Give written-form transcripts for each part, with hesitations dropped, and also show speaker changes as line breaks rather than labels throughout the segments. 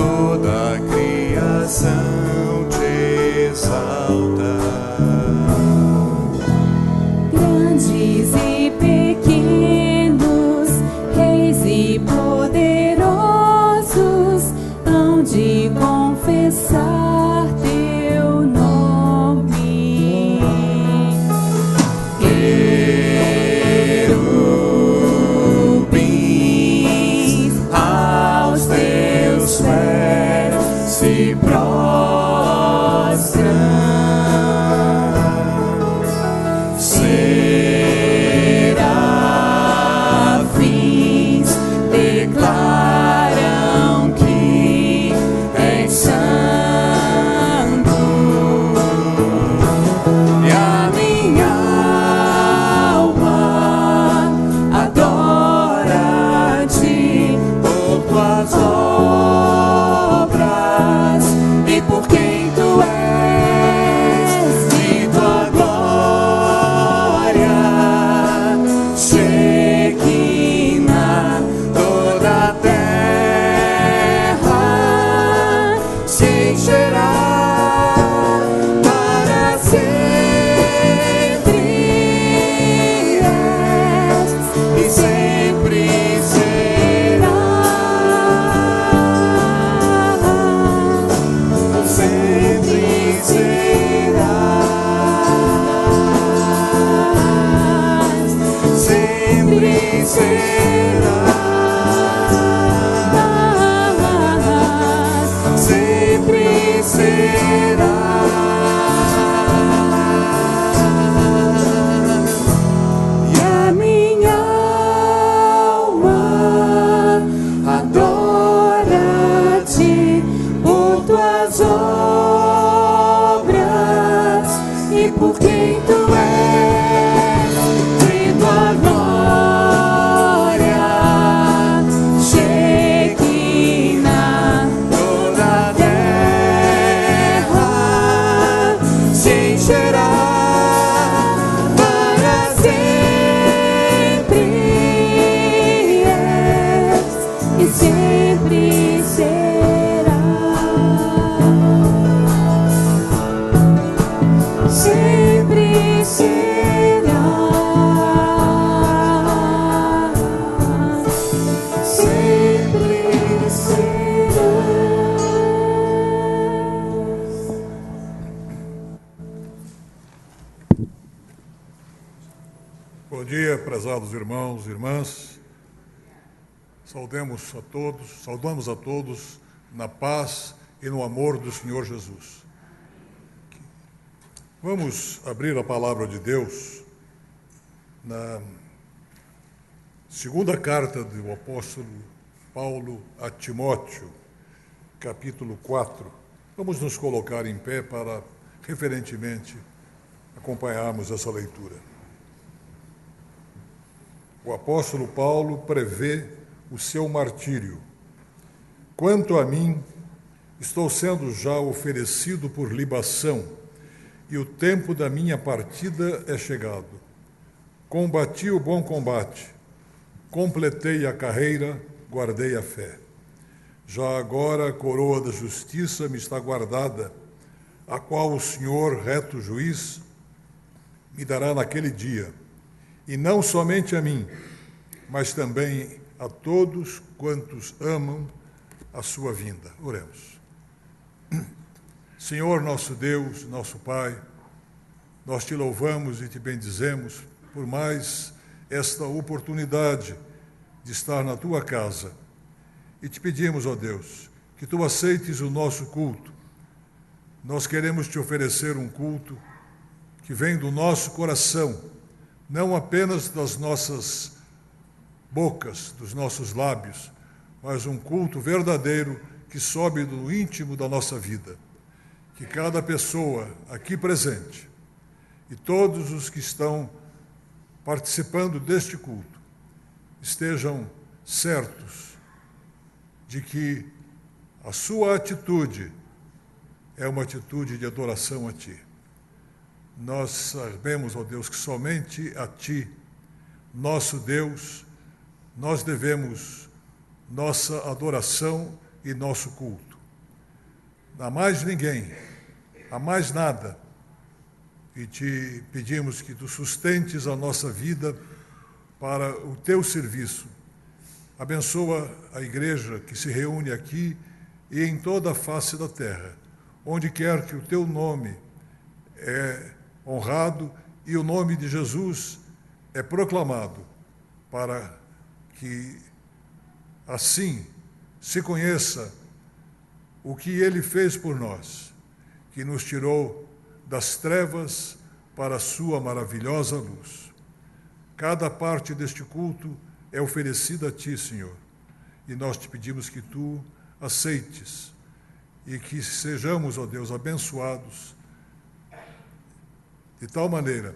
toda a criação te exalta.
Grandes e pequenos, reis e poderosos, hão de confessar teu nome.
Querubins aos teus pés se prostram. Serafins declaram que és santo, e a minha alma adora-te por tuas obras e por quem tu és, e tua glória Shekinah, toda a terra se encherá para sempre, és e sempre serás, sempre serás, sempre serás, sempre serás. E a minha alma adora-te por tuas obras e por quem tu és, e tua glória Shekinah, toda a terra se encherá para sempre, és
E sempre serás, sempre serás, sempre serás.
Bom dia, prezados irmãos e irmãs. Saudamos a todos na paz e no amor do Senhor Jesus. Vamos abrir a palavra de Deus na segunda carta do apóstolo Paulo a Timóteo, capítulo 4. Vamos nos colocar em pé para, referentemente, acompanharmos essa leitura. O apóstolo Paulo prevê o seu martírio. Quanto a mim, estou sendo já oferecido por libação, e o tempo da minha partida é chegado. Combati o bom combate, completei a carreira, guardei a fé. Já agora a coroa da justiça me está guardada, a qual o Senhor, reto juiz, me dará naquele dia, e não somente a mim, mas também a todos quantos amam a sua vinda. Oremos. Senhor, nosso Deus, nosso Pai, nós te louvamos e te bendizemos por mais esta oportunidade de estar na tua casa. E te pedimos, ó Deus, que tu aceites o nosso culto. Nós queremos te oferecer um culto que vem do nosso coração, não apenas das nossas bocas, dos nossos lábios, mas um culto verdadeiro que sobe do íntimo da nossa vida. Que cada pessoa aqui presente e todos os que estão participando deste culto estejam certos de que a sua atitude é uma atitude de adoração a Ti. Nós sabemos, ó Deus, que somente a Ti, nosso Deus, nós devemos nossa adoração e nosso culto. A mais ninguém, a mais nada, e te pedimos que tu sustentes a nossa vida para o teu serviço. Abençoa a igreja que se reúne aqui e em toda a face da terra, onde quer que o teu nome é honrado e o nome de Jesus é proclamado, para que assim se conheça o que ele fez por nós, que nos tirou das trevas para a sua maravilhosa luz. Cada parte deste culto é oferecida a ti, Senhor, e nós te pedimos que tu aceites e que sejamos, ó Deus, abençoados de tal maneira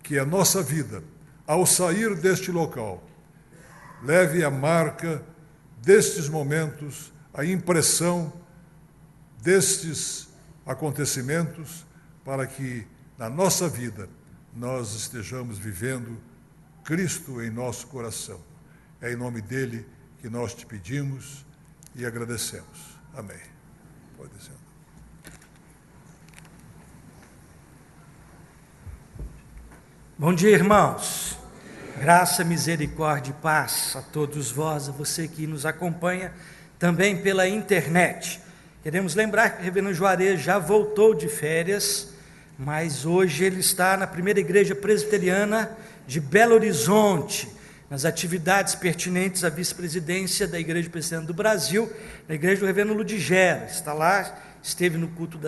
que a nossa vida, ao sair deste local, leve a marca destes momentos, a impressão destes acontecimentos, para que na nossa vida nós estejamos vivendo Cristo em nosso coração. É em nome dele que nós te pedimos e agradecemos. Amém. Pode ser.
Bom dia, irmãos. Graça, misericórdia e paz a todos vós, a você que nos acompanha também pela internet. Queremos lembrar que o reverendo Juarez já voltou de férias, mas hoje ele está na primeira igreja presbiteriana de Belo Horizonte, nas atividades pertinentes à vice-presidência da Igreja Presbiteriana do Brasil, na igreja do reverendo Ludigero. Está lá, esteve no culto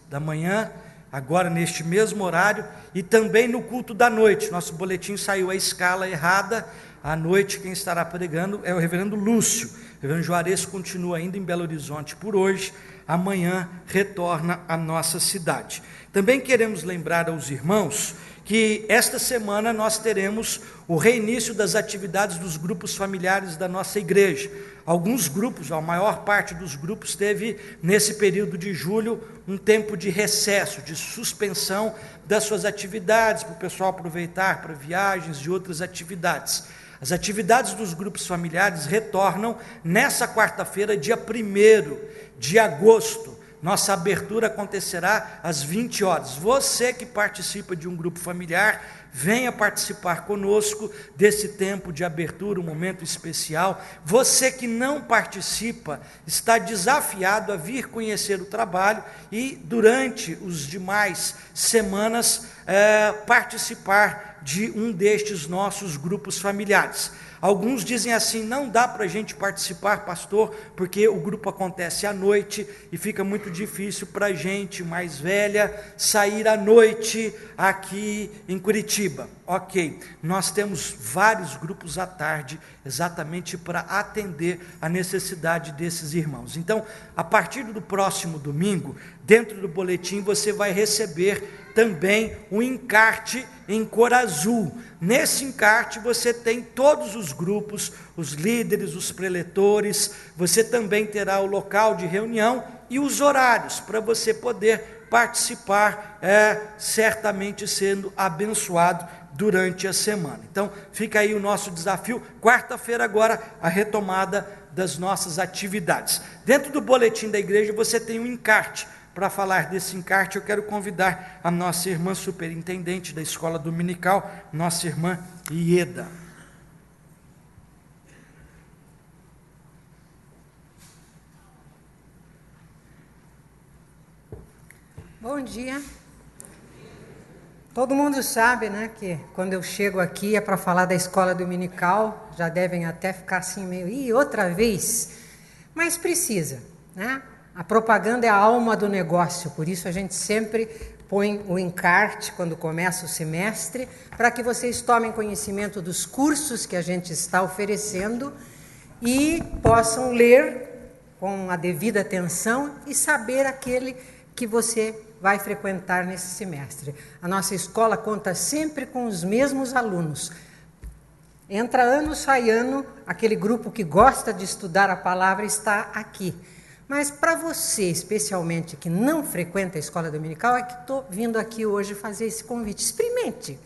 da manhã, agora neste mesmo horário, e também no culto da noite. Nosso boletim saiu a escala errada. À noite quem estará pregando é o reverendo Lúcio. O reverendo Juarez continua ainda em Belo Horizonte por hoje, amanhã retorna à nossa cidade. Também queremos lembrar aos irmãos que esta semana nós teremos o reinício das atividades dos grupos familiares da nossa igreja. Alguns grupos, a maior parte dos grupos, teve nesse período de julho um tempo de recesso, de suspensão das suas atividades, para o pessoal aproveitar para viagens e outras atividades. As atividades dos grupos familiares retornam nessa quarta-feira, dia 1º de agosto. Nossa abertura acontecerá às 20 horas. Você que participa de um grupo familiar, venha participar conosco desse tempo de abertura, um momento especial. Você que não participa, está desafiado a vir conhecer o trabalho e, durante os demais semanas, participar de um destes nossos grupos familiares. Alguns dizem assim: não dá para a gente participar, pastor, porque o grupo acontece à noite e fica muito difícil para a gente mais velha sair à noite aqui em Curitiba. Ok, nós temos vários grupos à tarde, exatamente para atender a necessidade desses irmãos. Então, a partir do próximo domingo, dentro do boletim, você vai receber também um encarte em cor azul. Nesse encarte você tem todos os grupos, os líderes, os preletores. Você também terá o local de reunião e os horários para você poder participar, certamente sendo abençoado durante a semana. Então fica aí o nosso desafio. Quarta-feira agora a retomada das nossas atividades. Dentro do boletim da igreja você tem um encarte. Para falar desse encarte, eu quero convidar a nossa irmã superintendente da escola dominical, nossa irmã Ieda.
Bom dia. Todo mundo sabe, né, que quando eu chego aqui é para falar da escola dominical, já devem até ficar assim meio, outra vez? Mas precisa, né? A propaganda é a alma do negócio, por isso a gente sempre põe o encarte quando começa o semestre, para que vocês tomem conhecimento dos cursos que a gente está oferecendo e possam ler com a devida atenção e saber aquele que você vai frequentar nesse semestre. A nossa escola conta sempre com os mesmos alunos. Entra ano, sai ano, aquele grupo que gosta de estudar a palavra está aqui. Mas para você, especialmente, que não frequenta a escola dominical, é que estou vindo aqui hoje fazer esse convite. Experimente,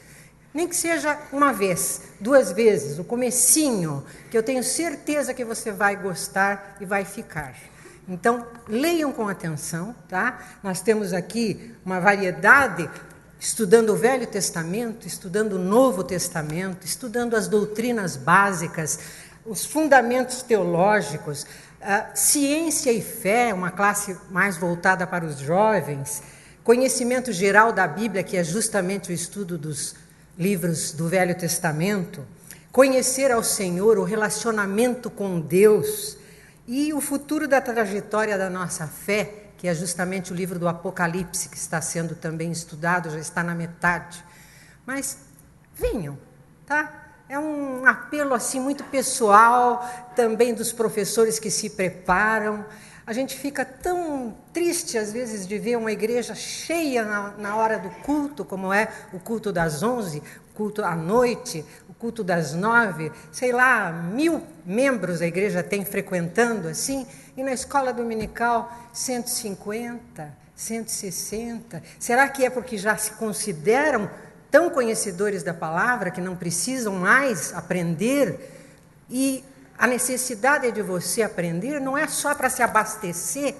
nem que seja uma vez, 2 vezes, o comecinho, que eu tenho certeza que você vai gostar e vai ficar. Então, leiam com atenção, tá? Nós temos aqui uma variedade, estudando o Velho Testamento, estudando o Novo Testamento, estudando as doutrinas básicas, os fundamentos teológicos, ciência e fé, uma classe mais voltada para os jovens, conhecimento geral da Bíblia, que é justamente o estudo dos livros do Velho Testamento, conhecer ao Senhor, o relacionamento com Deus e o futuro da trajetória da nossa fé, que é justamente o livro do Apocalipse, que está sendo também estudado, já está na metade. Mas venham, tá? É um apelo assim muito pessoal, também dos professores que se preparam. A gente fica tão triste, às vezes, de ver uma igreja cheia na hora do culto, como é o culto das 11, o culto à noite, o culto das 9, sei lá, 1000 membros a igreja tem frequentando assim, e na escola dominical 150, 160. Será que é porque já se consideram tão conhecedores da palavra que não precisam mais aprender? E a necessidade de você aprender não é só para se abastecer,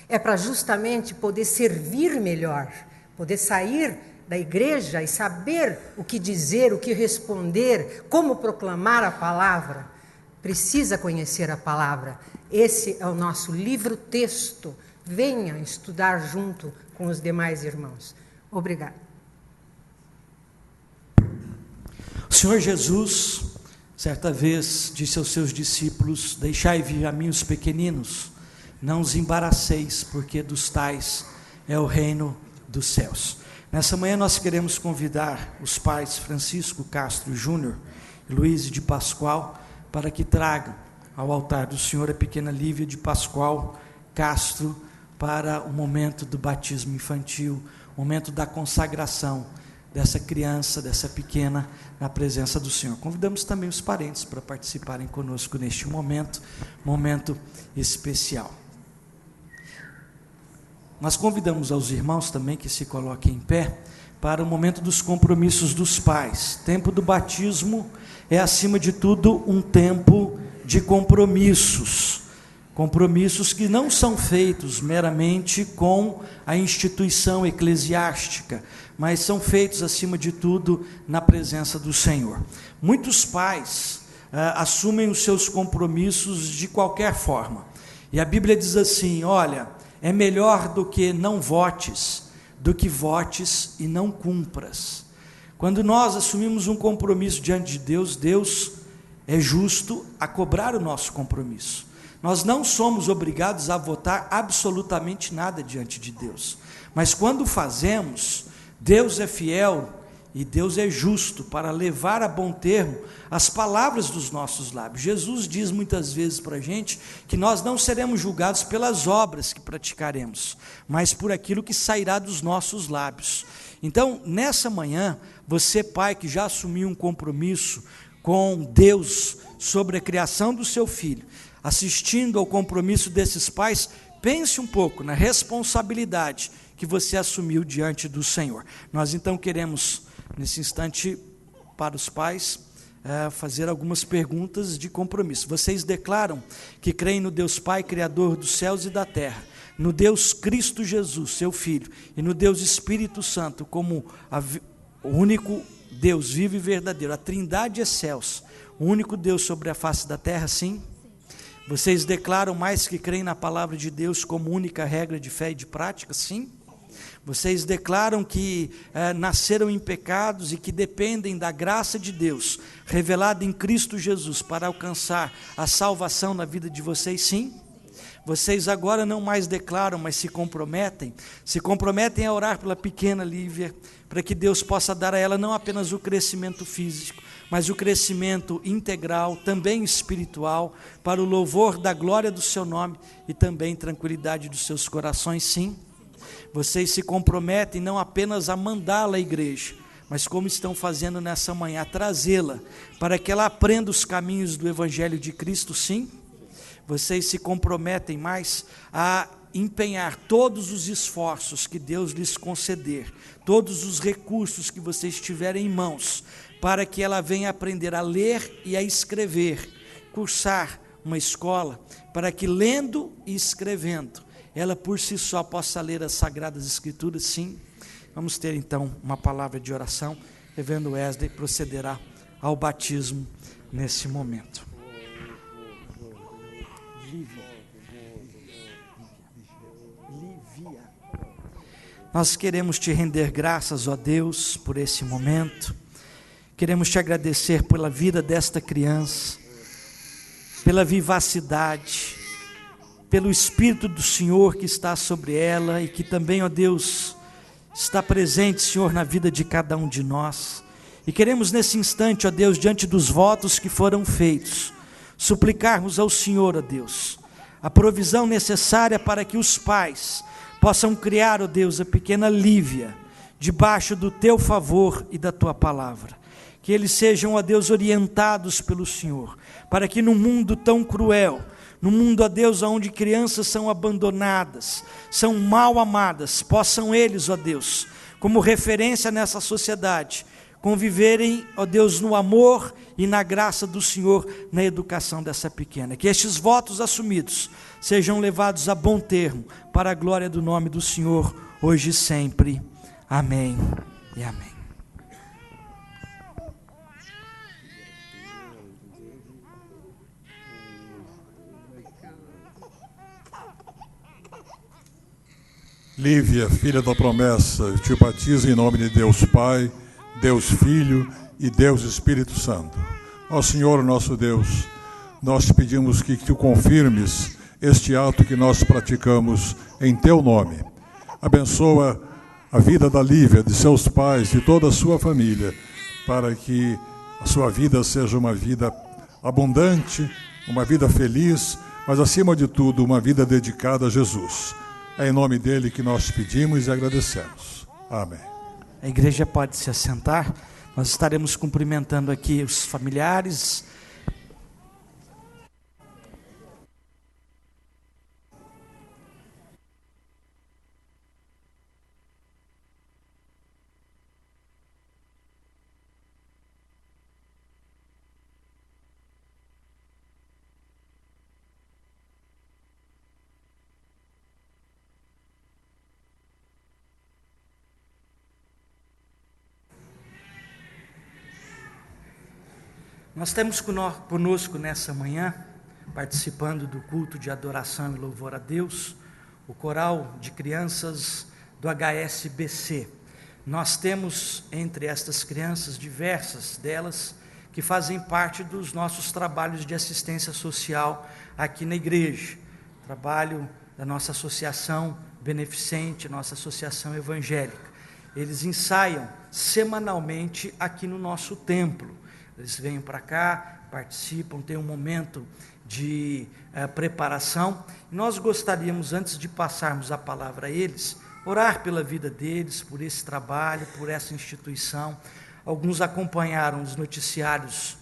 é para justamente poder servir melhor, poder sair da igreja e saber o que dizer, o que responder, como proclamar a palavra. Precisa conhecer a palavra. Esse é o nosso livro-texto. Venha estudar junto com os demais irmãos. Obrigada.
O Senhor Jesus, certa vez, disse aos seus discípulos: deixai vir a mim os pequeninos, não os embaraceis, porque dos tais é o reino dos céus. Nessa manhã nós queremos convidar os pais Francisco Castro Júnior e Luiz de Pascoal para que tragam ao altar do Senhor a pequena Lívia de Pascoal Castro para o momento do batismo infantil, o momento da consagração dessa criança, dessa pequena, na presença do Senhor. Convidamos também os parentes para participarem conosco neste momento especial. Nós convidamos aos irmãos também que se coloquem em pé para o momento dos compromissos dos pais. Tempo do batismo é, acima de tudo, um tempo de compromissos. Compromissos que não são feitos meramente com a instituição eclesiástica, mas são feitos, acima de tudo, na presença do Senhor. Muitos pais assumem os seus compromissos de qualquer forma. E a Bíblia diz assim: olha, é melhor do que não votes, do que votes e não cumpras. Quando nós assumimos um compromisso diante de Deus, Deus é justo a cobrar o nosso compromisso. Nós não somos obrigados a votar absolutamente nada diante de Deus, mas quando fazemos, Deus é fiel e Deus é justo para levar a bom termo as palavras dos nossos lábios. Jesus diz muitas vezes para a gente que nós não seremos julgados pelas obras que praticaremos, mas por aquilo que sairá dos nossos lábios. Então, nessa manhã, você, pai, que já assumiu um compromisso com Deus sobre a criação do seu filho, assistindo ao compromisso desses pais, pense um pouco na responsabilidade que você assumiu diante do Senhor. Nós então queremos, nesse instante, para os pais, fazer algumas perguntas de compromisso. Vocês declaram que creem no Deus Pai, Criador dos céus e da terra, no Deus Cristo Jesus, seu Filho, e no Deus Espírito Santo, como o único Deus vivo e verdadeiro, a Trindade excelsa, o único Deus sobre a face da terra, sim? Vocês declaram mais que creem na palavra de Deus como única regra de fé e de prática? Sim. Vocês declaram que nasceram em pecados e que dependem da graça de Deus, revelada em Cristo Jesus, para alcançar a salvação na vida de vocês? Sim. Vocês agora não mais declaram, mas se comprometem a orar pela pequena Lívia, para que Deus possa dar a ela não apenas o crescimento físico, mas o crescimento integral, também espiritual, para o louvor da glória do seu nome e também tranquilidade dos seus corações, sim. Vocês se comprometem não apenas a mandá-la à igreja, mas como estão fazendo nessa manhã, a trazê-la, para que ela aprenda os caminhos do Evangelho de Cristo, sim. Vocês se comprometem mais a empenhar todos os esforços que Deus lhes conceder, todos os recursos que vocês tiverem em mãos, para que ela venha aprender a ler e a escrever, cursar uma escola, para que lendo e escrevendo, ela por si só possa ler as Sagradas Escrituras, sim. Vamos ter então uma palavra de oração. Reverendo Wesley procederá ao batismo nesse momento. Lívia. Nós queremos te render graças, ó Deus, por esse momento. Queremos te agradecer pela vida desta criança, pela vivacidade, pelo Espírito do Senhor que está sobre ela e que também, ó Deus, está presente, Senhor, na vida de cada um de nós. E queremos nesse instante, ó Deus, diante dos votos que foram feitos, suplicarmos ao Senhor, ó Deus, a provisão necessária para que os pais possam criar, ó Deus, a pequena Lívia, debaixo do teu favor e da tua palavra. Que eles sejam, ó Deus, orientados pelo Senhor, para que no mundo tão cruel, no mundo, ó Deus, onde crianças são abandonadas, são mal amadas, possam eles, ó Deus, como referência nessa sociedade, conviverem, ó Deus, no amor e na graça do Senhor, na educação dessa pequena. Que estes votos assumidos sejam levados a bom termo, para a glória do nome do Senhor, hoje e sempre. Amém e amém.
Lívia, filha da promessa, eu te batizo em nome de Deus Pai, Deus Filho e Deus Espírito Santo. Ó Senhor, nosso Deus, nós te pedimos que tu confirmes este ato que nós praticamos em teu nome. Abençoa a vida da Lívia, de seus pais, de toda a sua família, para que a sua vida seja uma vida abundante, uma vida feliz, mas acima de tudo, uma vida dedicada a Jesus. É em nome dele que nós pedimos e agradecemos. Amém.
A igreja pode se assentar. Nós estaremos cumprimentando aqui os familiares. Nós temos conosco nessa manhã, participando do culto de adoração e louvor a Deus, o coral de crianças do HSBC. Nós temos entre estas crianças, diversas delas, que fazem parte dos nossos trabalhos de assistência social aqui na igreja. Trabalho da nossa associação beneficente, nossa associação evangélica. Eles ensaiam semanalmente aqui no nosso templo. Eles vêm para cá, participam, tem um momento de preparação. Nós gostaríamos, antes de passarmos a palavra a eles, orar pela vida deles, por esse trabalho, por essa instituição. Alguns acompanharam os noticiários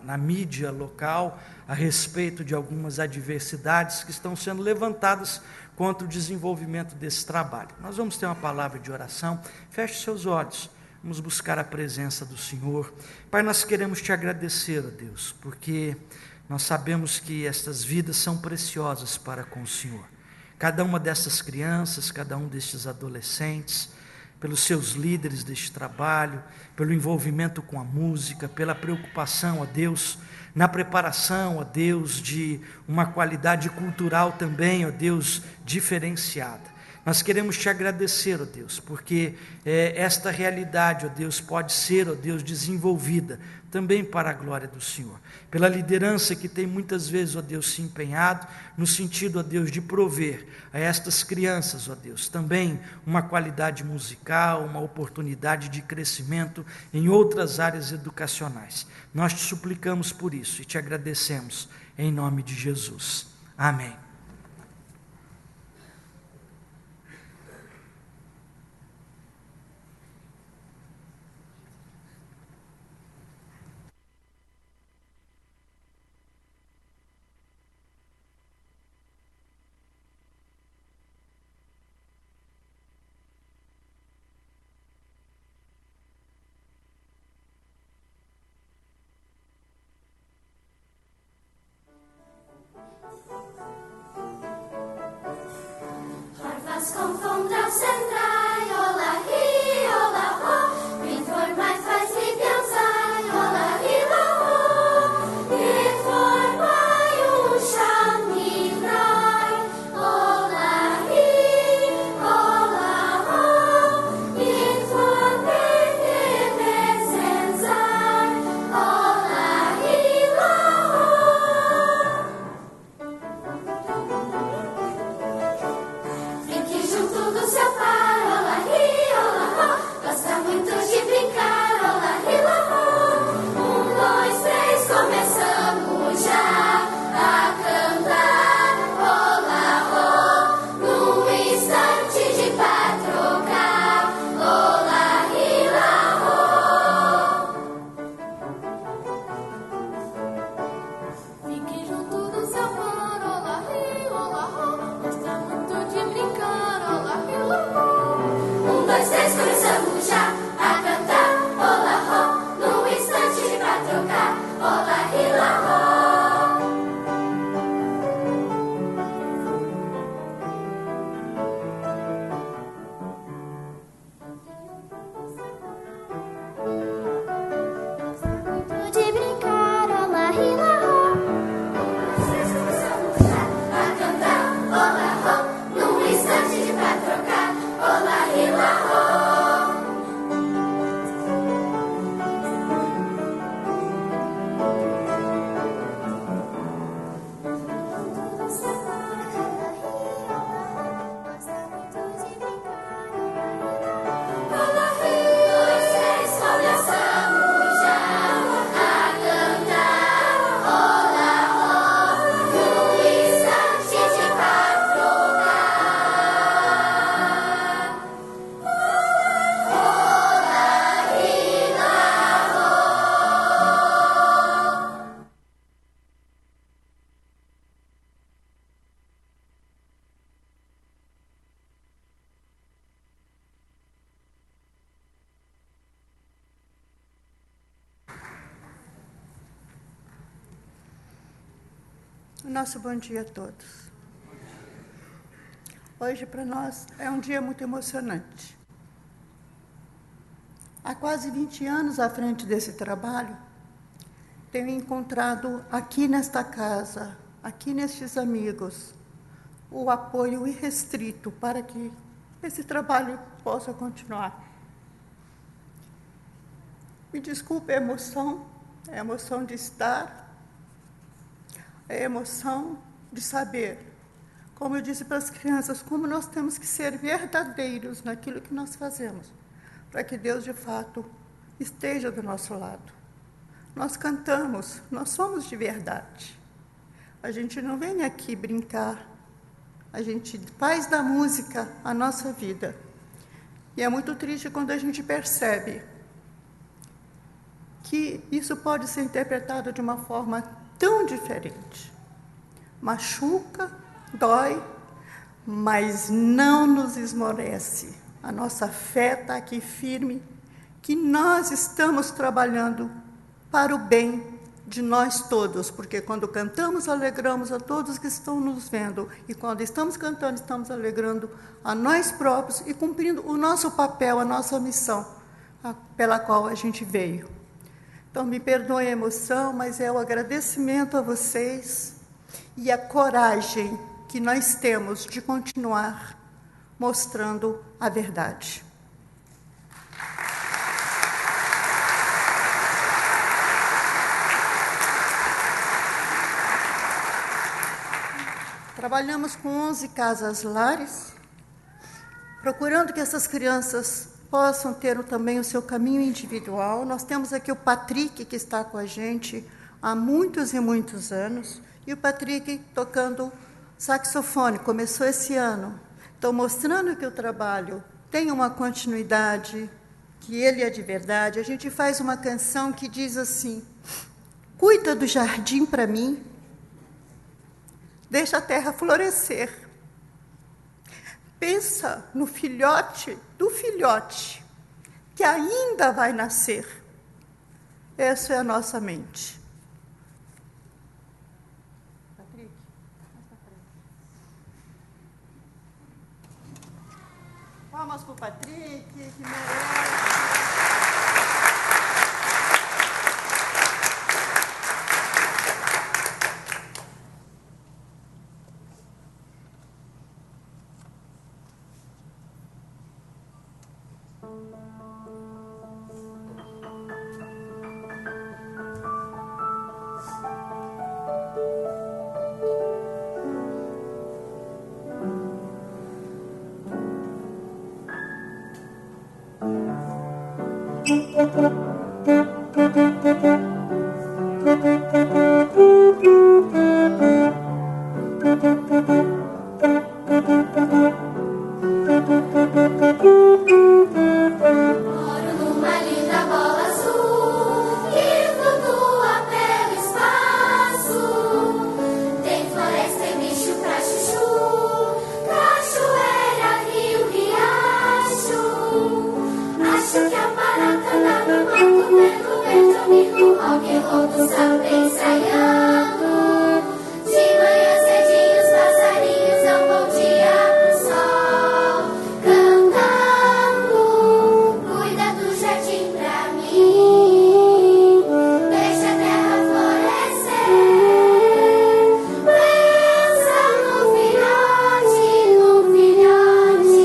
na mídia local a respeito de algumas adversidades que estão sendo levantadas contra o desenvolvimento desse trabalho. Nós vamos ter uma palavra de oração. Feche seus olhos. Vamos buscar a presença do Senhor. Pai, nós queremos te agradecer, ó Deus, porque nós sabemos que estas vidas são preciosas para com o Senhor. Cada uma dessas crianças, cada um destes adolescentes, pelos seus líderes deste trabalho, pelo envolvimento com a música, pela preocupação, ó Deus, na preparação, ó Deus, de uma qualidade cultural também, ó Deus, diferenciada. Nós queremos te agradecer, ó Deus, porque esta realidade, ó Deus, pode ser, ó Deus, desenvolvida também para a glória do Senhor. Pela liderança que tem muitas vezes, ó Deus, se empenhado no sentido, ó Deus, de prover a estas crianças, ó Deus, também uma qualidade musical, uma oportunidade de crescimento em outras áreas educacionais. Nós te suplicamos por isso e te agradecemos em nome de Jesus. Amém.
Nosso bom dia a todos. Hoje, para nós, é um dia muito emocionante. Há quase 20 anos à frente desse trabalho, tenho encontrado aqui nesta casa, aqui nestes amigos, o apoio irrestrito para que esse trabalho possa continuar. Me desculpe a emoção de estar, a emoção de saber, como eu disse para as crianças, como nós temos que ser verdadeiros naquilo que nós fazemos, para que Deus, de fato, esteja do nosso lado. Nós cantamos, nós somos de verdade. A gente não vem aqui brincar, a gente faz da música a nossa vida. E é muito triste quando a gente percebe que isso pode ser interpretado de uma forma tão diferente. Machuca, dói, mas não nos esmorece. A nossa fé está aqui firme, que nós estamos trabalhando para o bem de nós todos, porque quando cantamos, alegramos a todos que estão nos vendo, e quando estamos cantando, estamos alegrando a nós próprios e cumprindo o nosso papel, a nossa missão, pela qual a gente veio. Então, me perdoem a emoção, mas é o agradecimento a vocês e a coragem que nós temos de continuar mostrando a verdade. Trabalhamos com 11 casas-lares, procurando que essas crianças possam ter também o seu caminho individual. Nós temos aqui o Patrick, que está com a gente há muitos e muitos anos, e o Patrick tocando saxofone, começou esse ano. Então, mostrando que o trabalho tem uma continuidade, que ele é de verdade. A gente faz uma canção que diz assim: cuida do jardim para mim, deixa a terra florescer. Pensa no filhote do filhote, que ainda vai nascer. Essa é a nossa mente. Patrick, Palmas para o Patrick, que merece.
Moro numa linda bola azul que flutua pelo espaço. Tem floresta e bicho pra chuchu, cachoeira, rio, riacho. Acho que a Maracanã no mato vendo verde amigo rock and roll do samba ensaiando. De manhã cedinho os passarinhos dão bom dia pro sol, cantando. Cuida do jardim pra mim, deixa a terra florescer. Pensa no filhote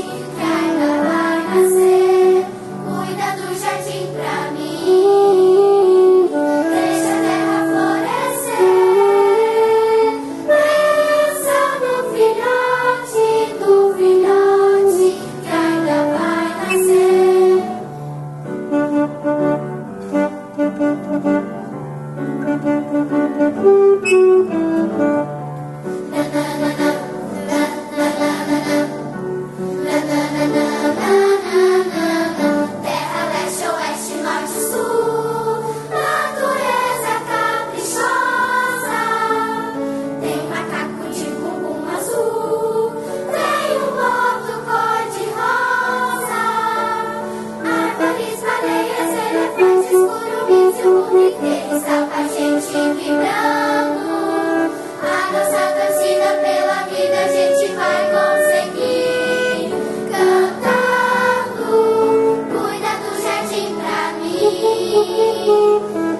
que ainda vai nascer. Cuida do jardim pra mim, deixa a terra florescer. Pensa no filhote que ainda vai nascer. Terra, leste, oeste, norte, sul, natureza caprichosa. Tem macaco de bumbum azul, tem um boto cor-de-rosa. Árvores, baleias, elefantes, curumins e o mundo inteiro está com a gente vibrando. A nossa torcida pela vida a gente vai conseguir. Cantando, cuida do jardim pra mim,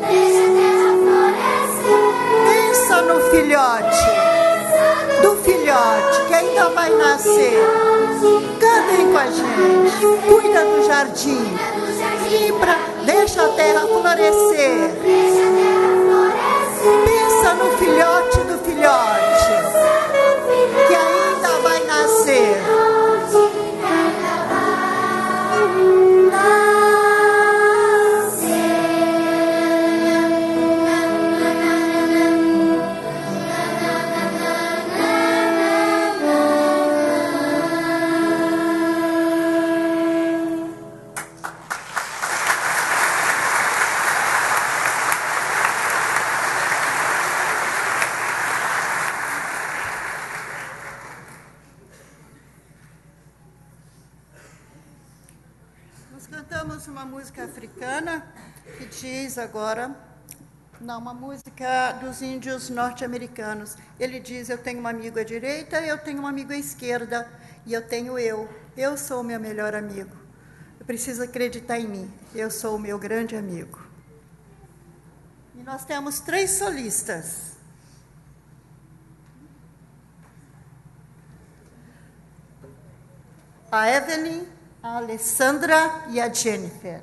deixa a terra florescer.
Pensa no filhote, do filhote que ainda vai nascer. Cantem com a gente, cuida do jardim. Vibra, deixa a terra florescer.
Deixa a terra florescer.
Pensa no filhote do filhote que ainda vai nascer. Nós cantamos uma música africana que diz agora, não, uma música dos índios norte-americanos. Ele diz: eu tenho um amigo à direita, eu tenho um amigo à esquerda, e eu tenho eu. Eu sou o meu melhor amigo. Eu preciso acreditar em mim. Eu sou o meu grande amigo. E nós temos 3 solistas. A Evelyn, a Alessandra e a Jennifer.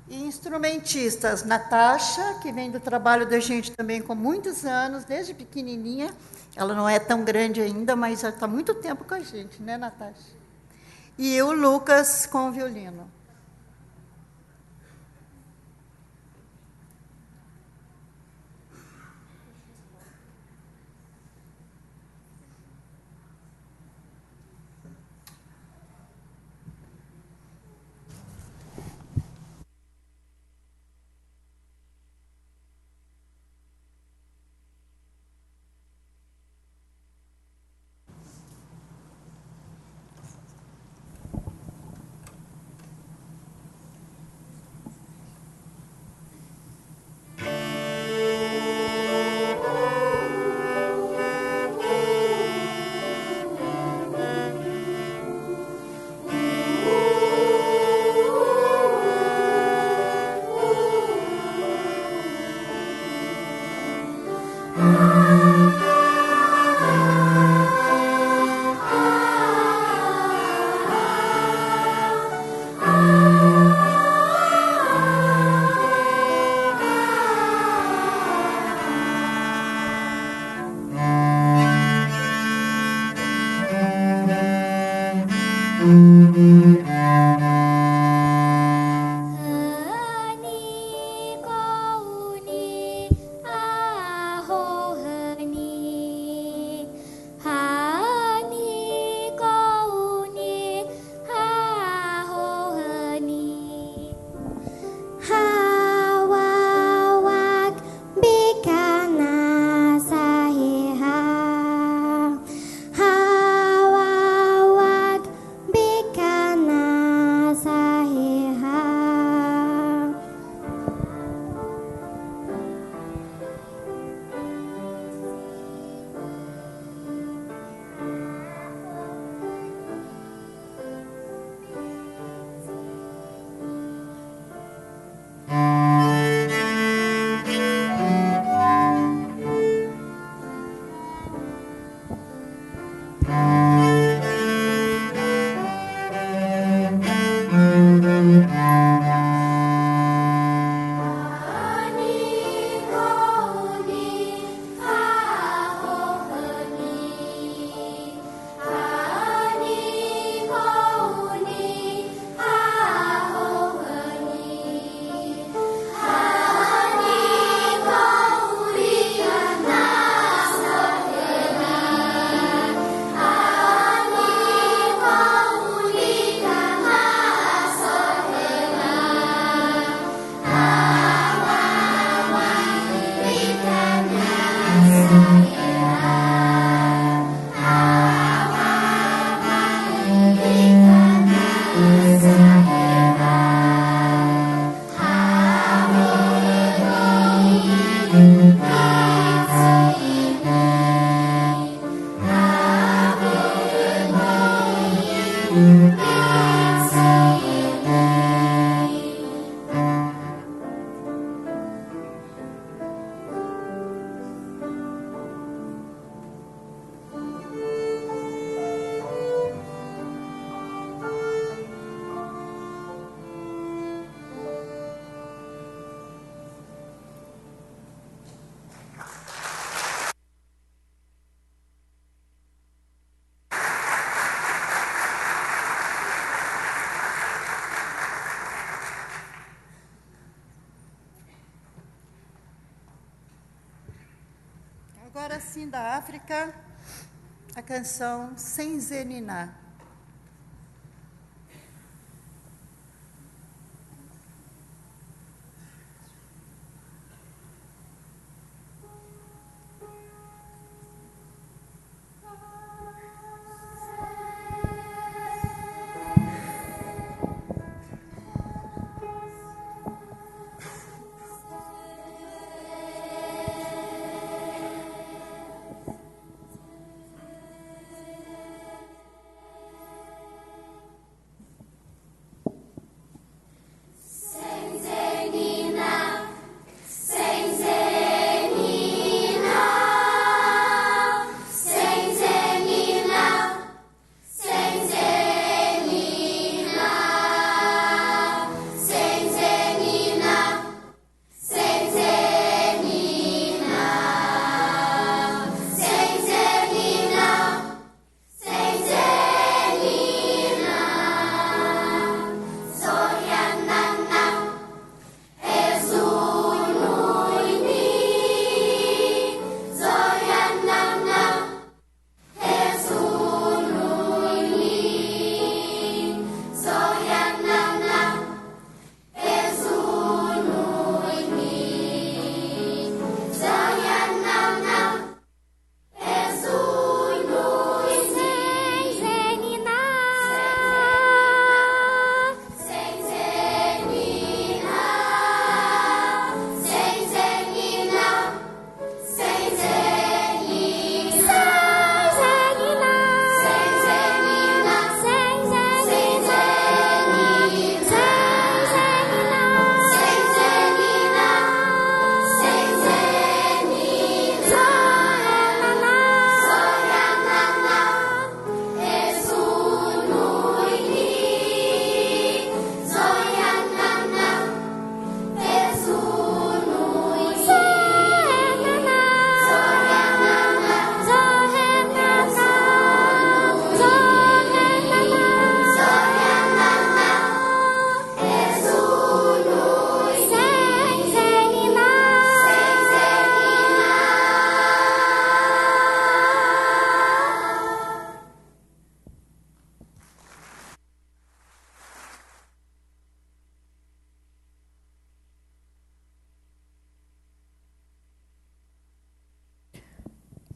E instrumentistas, Natasha, que vem do trabalho da gente também com muitos anos, desde pequenininha. Ela não é tão grande ainda, mas já está há muito tempo com a gente, né, Natasha? E o Lucas com o violino. Agora sim, da África, a canção Sem Zeniná.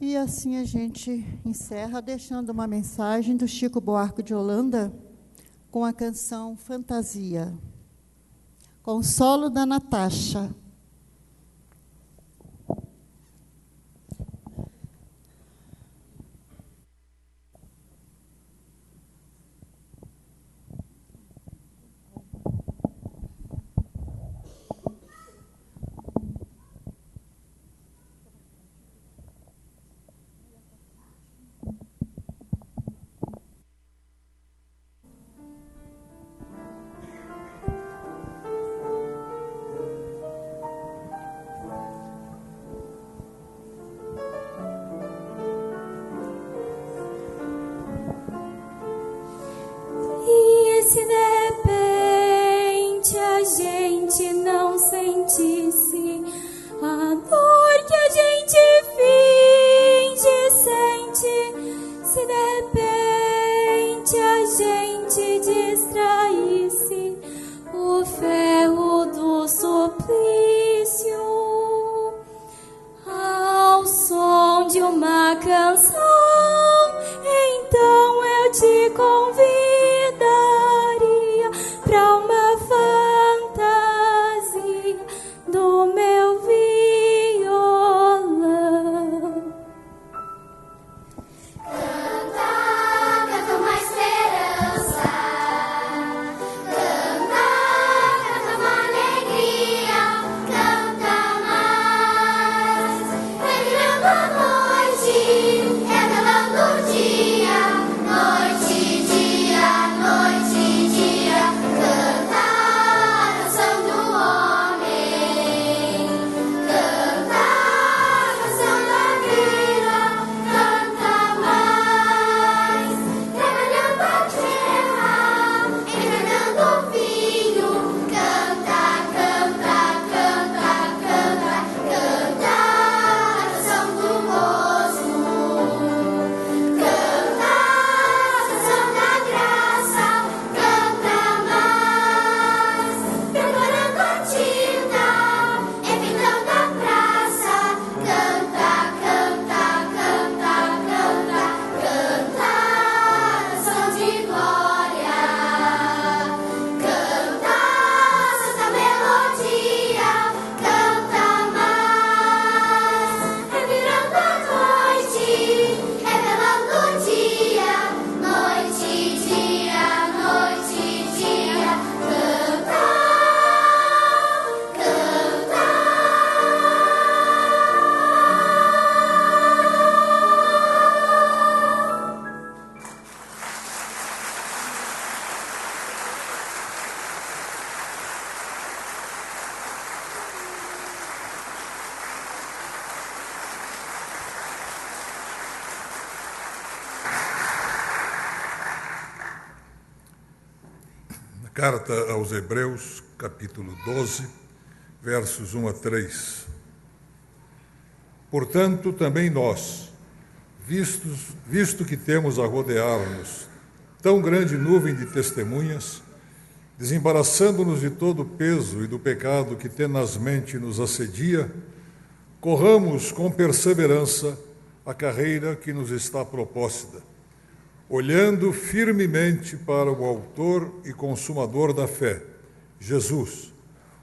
E assim a gente encerra deixando uma mensagem do Chico Buarque de Holanda com a canção Fantasia, com o solo da Natasha.
E se de repente a gente não sentisse a dor que a gente finge sente, se de repente a gente distraísse o ferro do suplício ao som de uma canção, então eu te convidaria para uma fantasia do meu violão.
Canta, canta uma esperança. Canta, canta uma alegria. Canta mais. Revirando a noite, revelando o dia. Noite, dia, noite, dia. Canta a canção do homem. Canta a canção da vida. Canta mais. Trabalhando a terra, envenenando o vinho. Canta, canta, canta, canta. Canta a canção do moço. Canta a canção da graça. Canta mais. Preparando a tinta, evitando a praça. Canta, canta, canta, canta. Canta a canção de glória. Canta a santa melodia. Canta mais. Revirando a noite, revelando o dia. Noite, dia, noite, dia. Canta, canta.
Na carta aos Hebreus, capítulo 12, versos 1 a 3. Portanto, também nós, visto que temos a rodear-nos tão grande nuvem de testemunhas, desembaraçando-nos de todo o peso e do pecado que tenazmente nos assedia, corramos com perseverança a carreira que nos está proposta, olhando firmemente para o autor e consumador da fé, Jesus,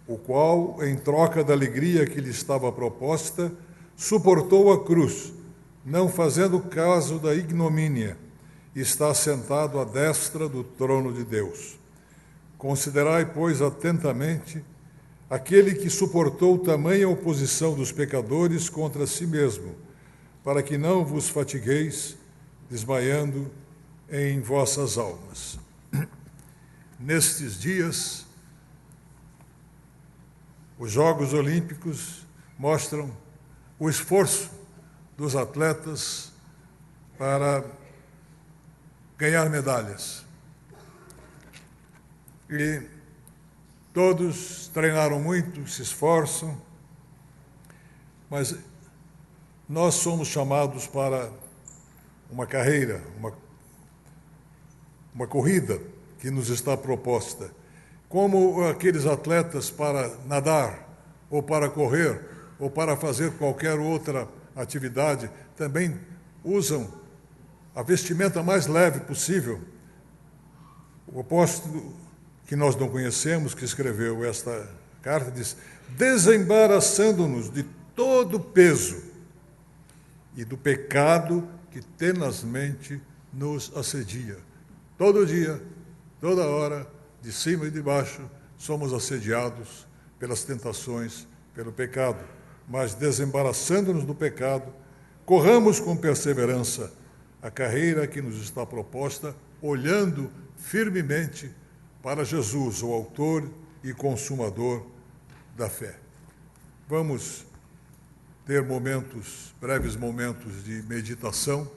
o qual, em troca da alegria que lhe estava proposta, suportou a cruz, não fazendo caso da ignomínia, e está sentado à destra do trono de Deus. Considerai, pois, atentamente aquele que suportou tamanha oposição dos pecadores contra si mesmo, para que não vos fatigueis, desmaiando em vossas almas. Nestes dias, os Jogos Olímpicos mostram o esforço dos atletas para ganhar medalhas. E todos treinaram muito, se esforçam, mas nós somos chamados para uma carreira, uma corrida que nos está proposta. Como aqueles atletas para nadar, ou para correr, ou para fazer qualquer outra atividade, também usam a vestimenta mais leve possível. O apóstolo, que nós não conhecemos, que escreveu esta carta, diz: desembaraçando-nos de todo o peso e do pecado que tenazmente nos assedia. Todo dia, toda hora, de cima e de baixo, somos assediados pelas tentações, pelo pecado. Mas desembaraçando-nos do pecado, corramos com perseverança a carreira que nos está proposta, olhando firmemente para Jesus, o autor e consumador da fé. Vamos ter breves momentos de meditação,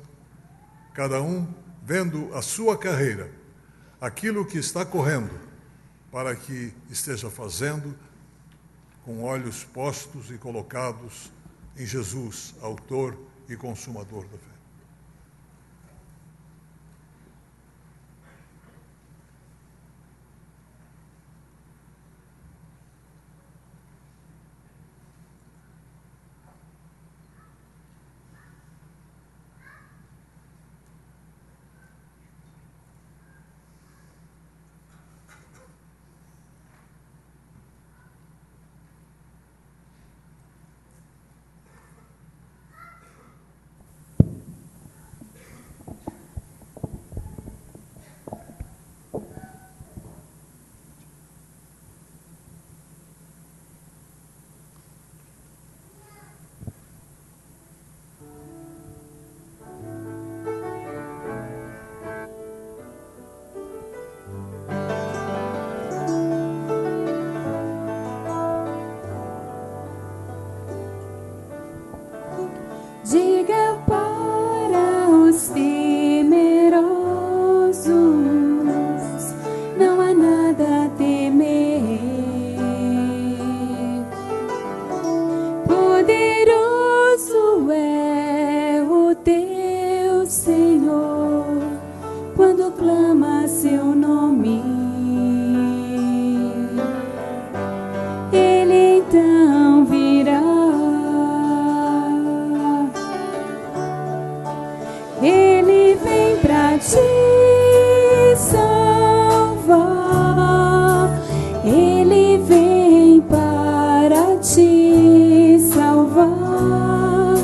cada um vendo a sua carreira, aquilo que está correndo, para que esteja fazendo com olhos postos e colocados em Jesus, autor e consumador da fé.
Diga para os temerosos, não há nada a temer. Poderoso é o teu Senhor, quando clama seu nome. Ele então virá. Ele vem pra te salvar. Ele vem para te salvar.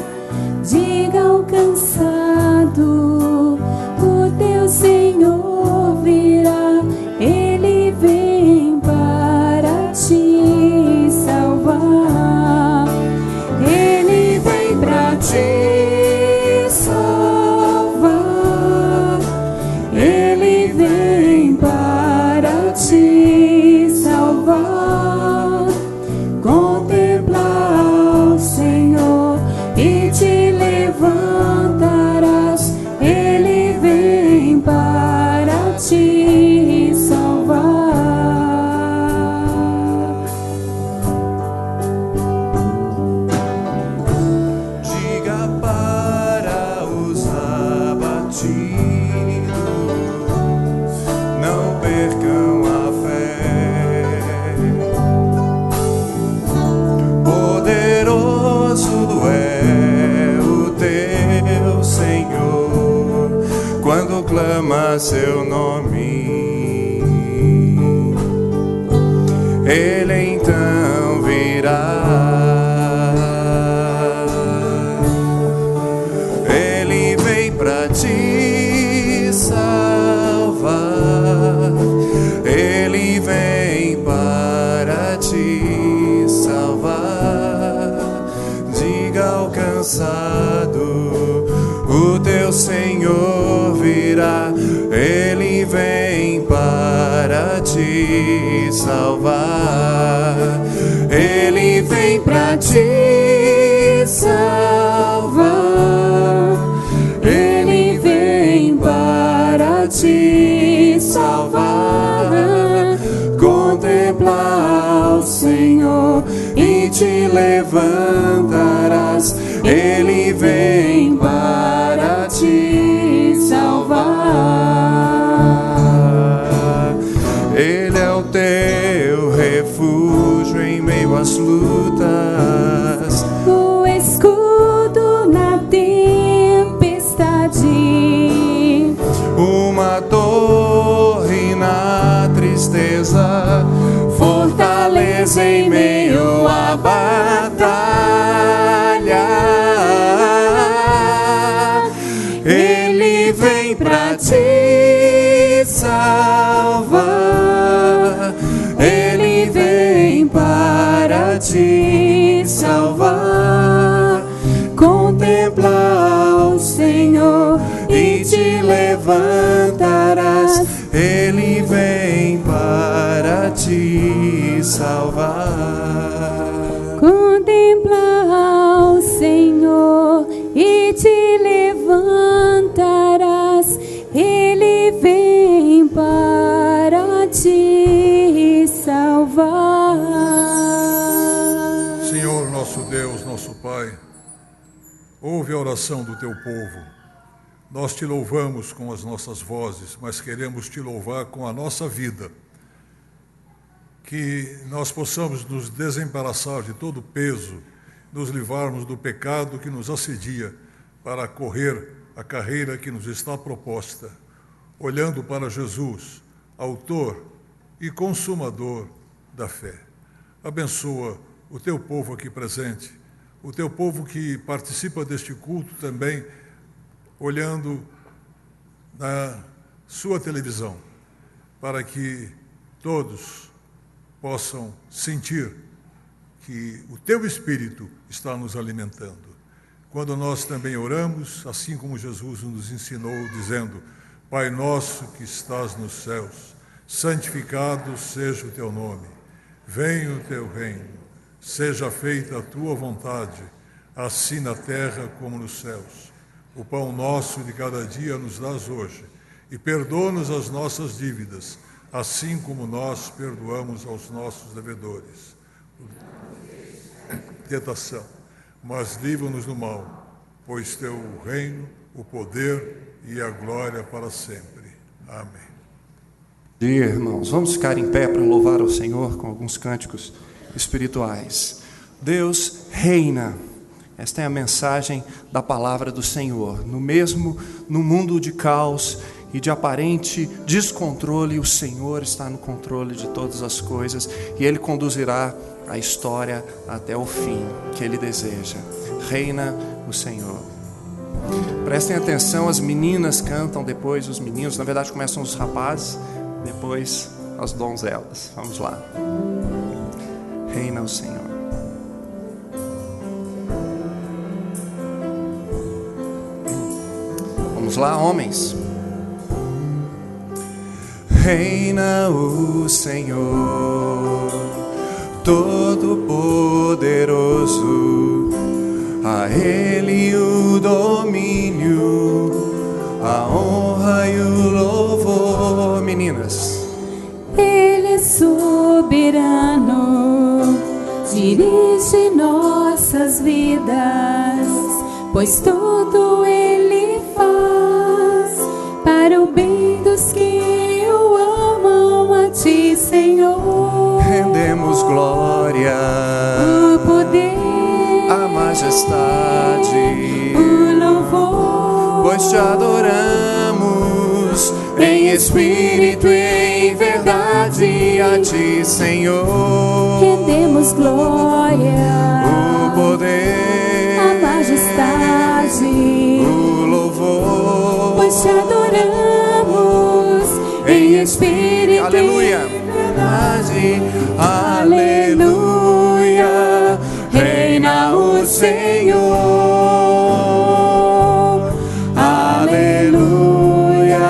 Diga ao cansado, o teu Senhor virá. Ele vem para te salvar. Ele vem pra te salvar. Ele vem para te salvar. Contemplar o Senhor e te levantarás. Ele vem para te salvar.
Diga para os abatidos, não percam a fé. Poderoso é o teu Senhor, quando clama seu nome. Ele então virá. Ele vem pra te salvar. Ele vem para te salvar. Diga ao cansado, o teu Senhor virá. Ele vem para te salvar. Ele vem para te salvar. Ele vem para te salvar. Contemplar o Senhor e te levantarás. Ele vem para te salvar. Ele é o teu refúgio em meio às lutas,
O escudo na tenda. ti.
Uma torre na tristeza, fortaleza em meio à batalha. Ele vem pra te salvar. Ele vem para te salvar. Contempla o Senhor e te levantarás. Ele vem para te salvar.
Contempla o Senhor e te levantarás. Ele vem para te salvar.
Senhor, nosso Deus, nosso Pai, ouve a oração do teu povo. Nós te louvamos com as nossas vozes, mas queremos te louvar com a nossa vida. Que nós possamos nos desembaraçar de todo peso, nos livrarmos do pecado que nos assedia, para correr a carreira que nos está proposta, olhando para Jesus, autor e consumador da fé. Abençoa o teu povo aqui presente, o teu povo que participa deste culto também, olhando na sua televisão, para que todos possam sentir que o teu Espírito está nos alimentando. Quando nós também oramos, assim como Jesus nos ensinou, dizendo: Pai nosso que estás nos céus, santificado seja o teu nome, venha o teu reino, seja feita a tua vontade, assim na terra como nos céus. O pão nosso de cada dia nos dás hoje, e perdoa-nos as nossas dívidas, assim como nós perdoamos aos nossos devedores. Tentação, mas livra-nos do mal, pois teu o reino, o poder e a glória para sempre. Amém.
Dia, irmãos, vamos ficar em pé para louvar ao Senhor com alguns cânticos espirituais. Deus reina. Esta é a mensagem da palavra do Senhor. No mundo de caos e de aparente descontrole, o Senhor está no controle de todas as coisas e Ele conduzirá a história até o fim que Ele deseja. Reina o Senhor. Prestem atenção, as meninas cantam, depois os meninos, na verdade começam os rapazes, depois as donzelas. Vamos lá. Reina o Senhor. Vamos lá, homens. Reina o Senhor, Todo-Poderoso, a Ele o domínio, a honra e o louvor. Meninas.
Ele é soberano, dirige nossas vidas, pois tudo Ele faz para o bem dos que o amam a Ti, Senhor.
Rendemos glória,
O poder,
a majestade,
o louvor,
pois te adoramos em espírito e em verdade a Ti, Senhor.
rendemos glória,
O poder,
a majestade,
o louvor,
pois te adoramos em espírito
aleluia,
e verdade.
aleluia, reina o Senhor, aleluia,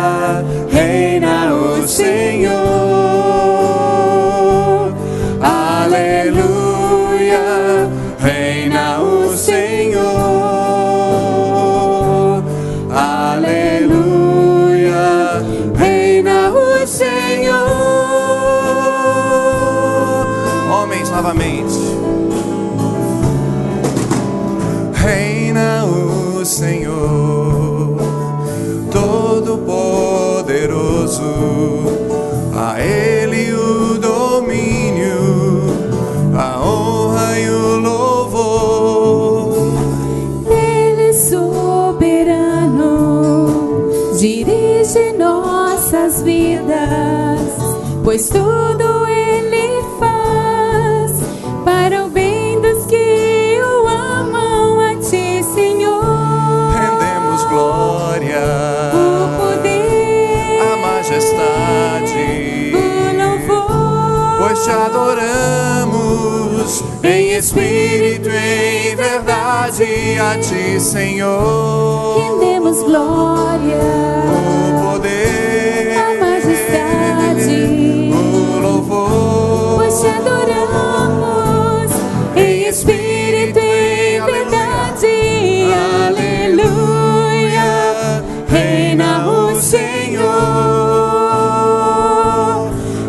reina o Senhor, aleluia, reina o Senhor, aleluia, reina o Senhor. Homens, novamente. Reina o Senhor, Todo-Poderoso, a Ele o domínio, a honra e o louvor.
Ele é soberano, vidas, pois tudo Ele faz para o bem dos que o amam. A Ti, Senhor,
rendemos glória,
o poder,
a majestade,
o louvor,
pois Te adoramos em espírito e em verdade. A Ti, Senhor,
rendemos glória,
o poder,
a majestade,
o louvor,
pois Te adoramos em espírito e em verdade. Aleluia, reina o Senhor.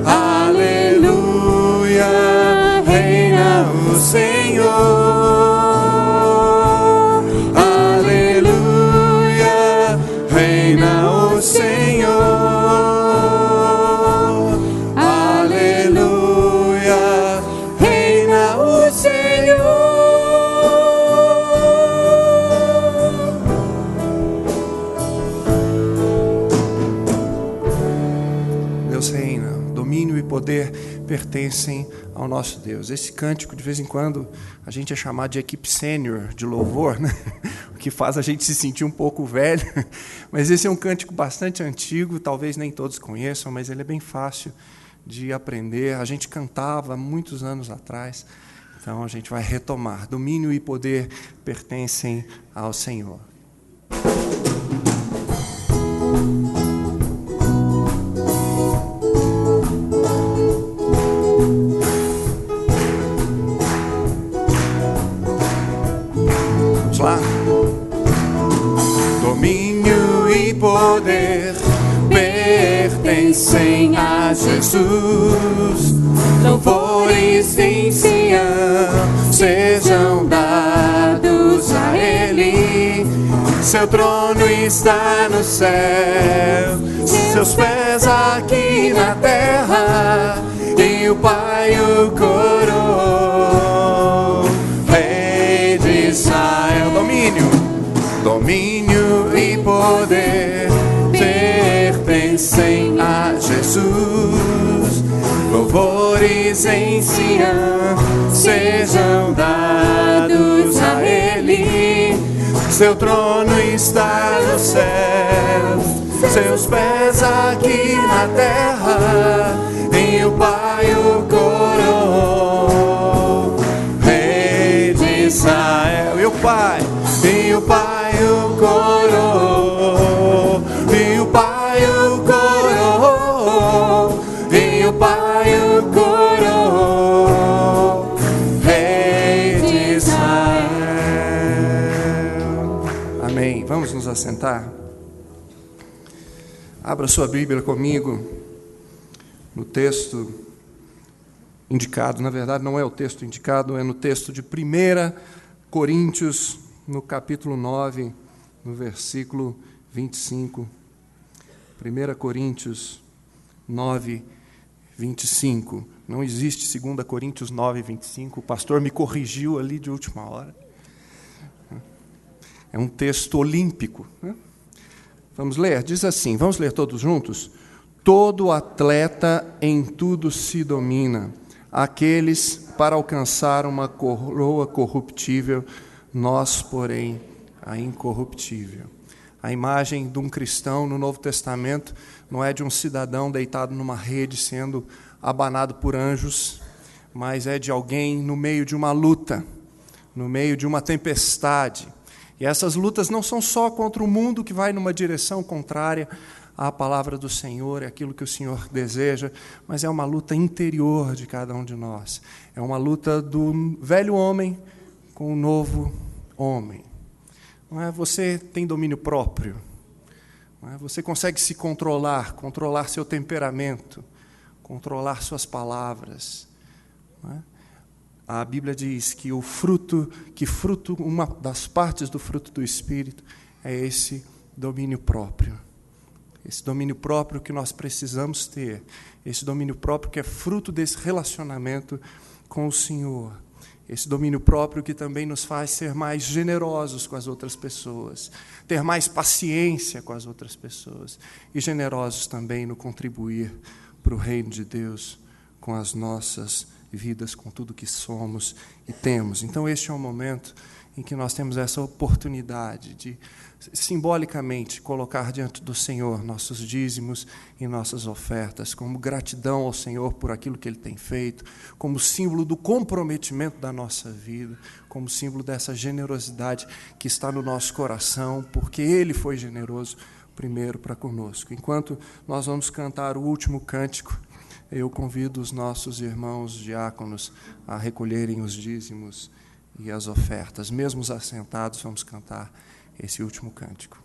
Aleluia, reina o Senhor. Aleluia, reina o Senhor. Aleluia, reina o Senhor.
Deus reina, domínio e poder pertencem ao nosso Deus. Esse cântico, de vez em quando, a gente é chamado de equipe sênior de louvor, né? O que faz a gente se sentir um pouco velho. Mas esse é um cântico bastante antigo, talvez nem todos conheçam, mas ele é bem fácil de aprender. A gente cantava há muitos anos atrás, então a gente vai retomar. Domínio e poder pertencem ao Senhor. Vamos lá? Domínio e poder pertencem a Jesus. Louvores em Sião sejam dados a Ele. Seu trono está no céu, seus pés aqui na terra, e o Pai o coroou. Rei de Israel, domínio e poder pertencem a Jesus. Louvores em Sião sejam dados a Ele. Seu trono está no céu, seus pés aqui na terra, e o Pai o coroou. Rei de Israel, e o Pai o coroou, e o Pai o coroou, e o Pai o coroou. Rei de Israel. Amém. Vamos nos assentar? Abra sua Bíblia comigo no texto indicado. Na verdade, não é o texto indicado, é no texto de 1 Coríntios, no capítulo 9, no versículo 25. 1 Coríntios 9, 25. Não existe 2 Coríntios 9, 25. O pastor me corrigiu ali de última hora. É um texto olímpico, né? Vamos ler? Diz assim, vamos ler todos juntos? Todo atleta em tudo se domina, aqueles para alcançar uma coroa corruptível, nós, porém, a incorruptível. A imagem de um cristão no Novo Testamento não é de um cidadão deitado numa rede sendo abanado por anjos, mas é de alguém no meio de uma luta, no meio de uma tempestade. E essas lutas não são só contra o mundo que vai numa direção contrária à palavra do Senhor, é aquilo que o Senhor deseja, mas é uma luta interior de cada um de nós. É uma luta do velho homem com o novo homem. Não é? Você tem domínio próprio. Não é? Você consegue se controlar seu temperamento, controlar suas palavras. Não é? A Bíblia diz que uma das partes do fruto do Espírito é esse domínio próprio. Esse domínio próprio que nós precisamos ter. Esse domínio próprio que é fruto desse relacionamento com o Senhor. esse domínio próprio que também nos faz ser mais generosos com as outras pessoas, ter mais paciência com as outras pessoas e generosos também no contribuir para o reino de Deus com as nossas vidas, com tudo que somos e temos. Então este é um momento em que nós temos essa oportunidade de simbolicamente colocar diante do Senhor nossos dízimos e nossas ofertas, como gratidão ao Senhor por aquilo que Ele tem feito, como símbolo do comprometimento da nossa vida, como símbolo dessa generosidade que está no nosso coração, porque Ele foi generoso primeiro para conosco. Enquanto nós vamos cantar o último cântico, eu convido os nossos irmãos diáconos a recolherem os dízimos e as ofertas. Mesmo assentados, vamos cantar esse último cântico.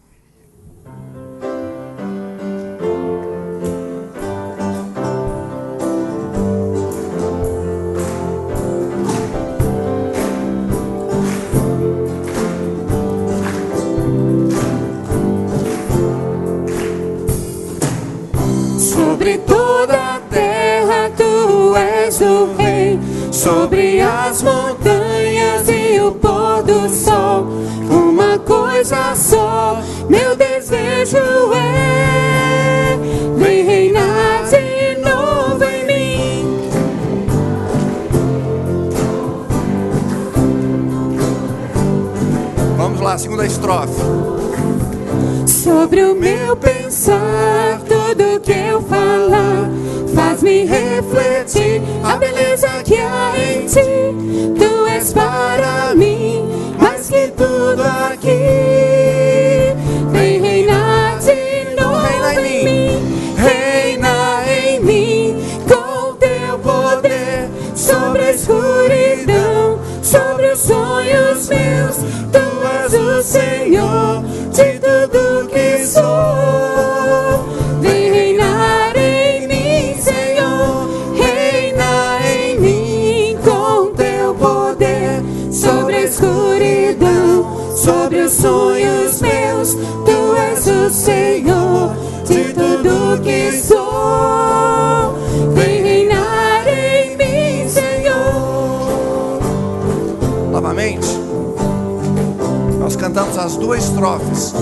Sobre toda a terra tu és o rei, sobre as montanhas e o pôr do sol. Uma coisa só, meu desejo é: vem reinar de novo em mim.
Vamos lá, segunda estrofe.
Sobre o meu pensar, tudo que eu falar, faz-me refletir a beleza que há em ti. Tu és para mim mais que tudo aqui. Vem reinar de novo em mim. Reina em mim com teu poder, sobre a escuridão, sobre os sonhos meus. Tu és o Senhor de tudo que sou. Vem reinar em mim, Senhor. Reina em mim com teu poder, sobre a escuridão, sobre os sonhos meus. Tu és o Senhor de tudo que sou. Vem reinar em mim, Senhor.
Novamente, nós cantamos as duas estrofes.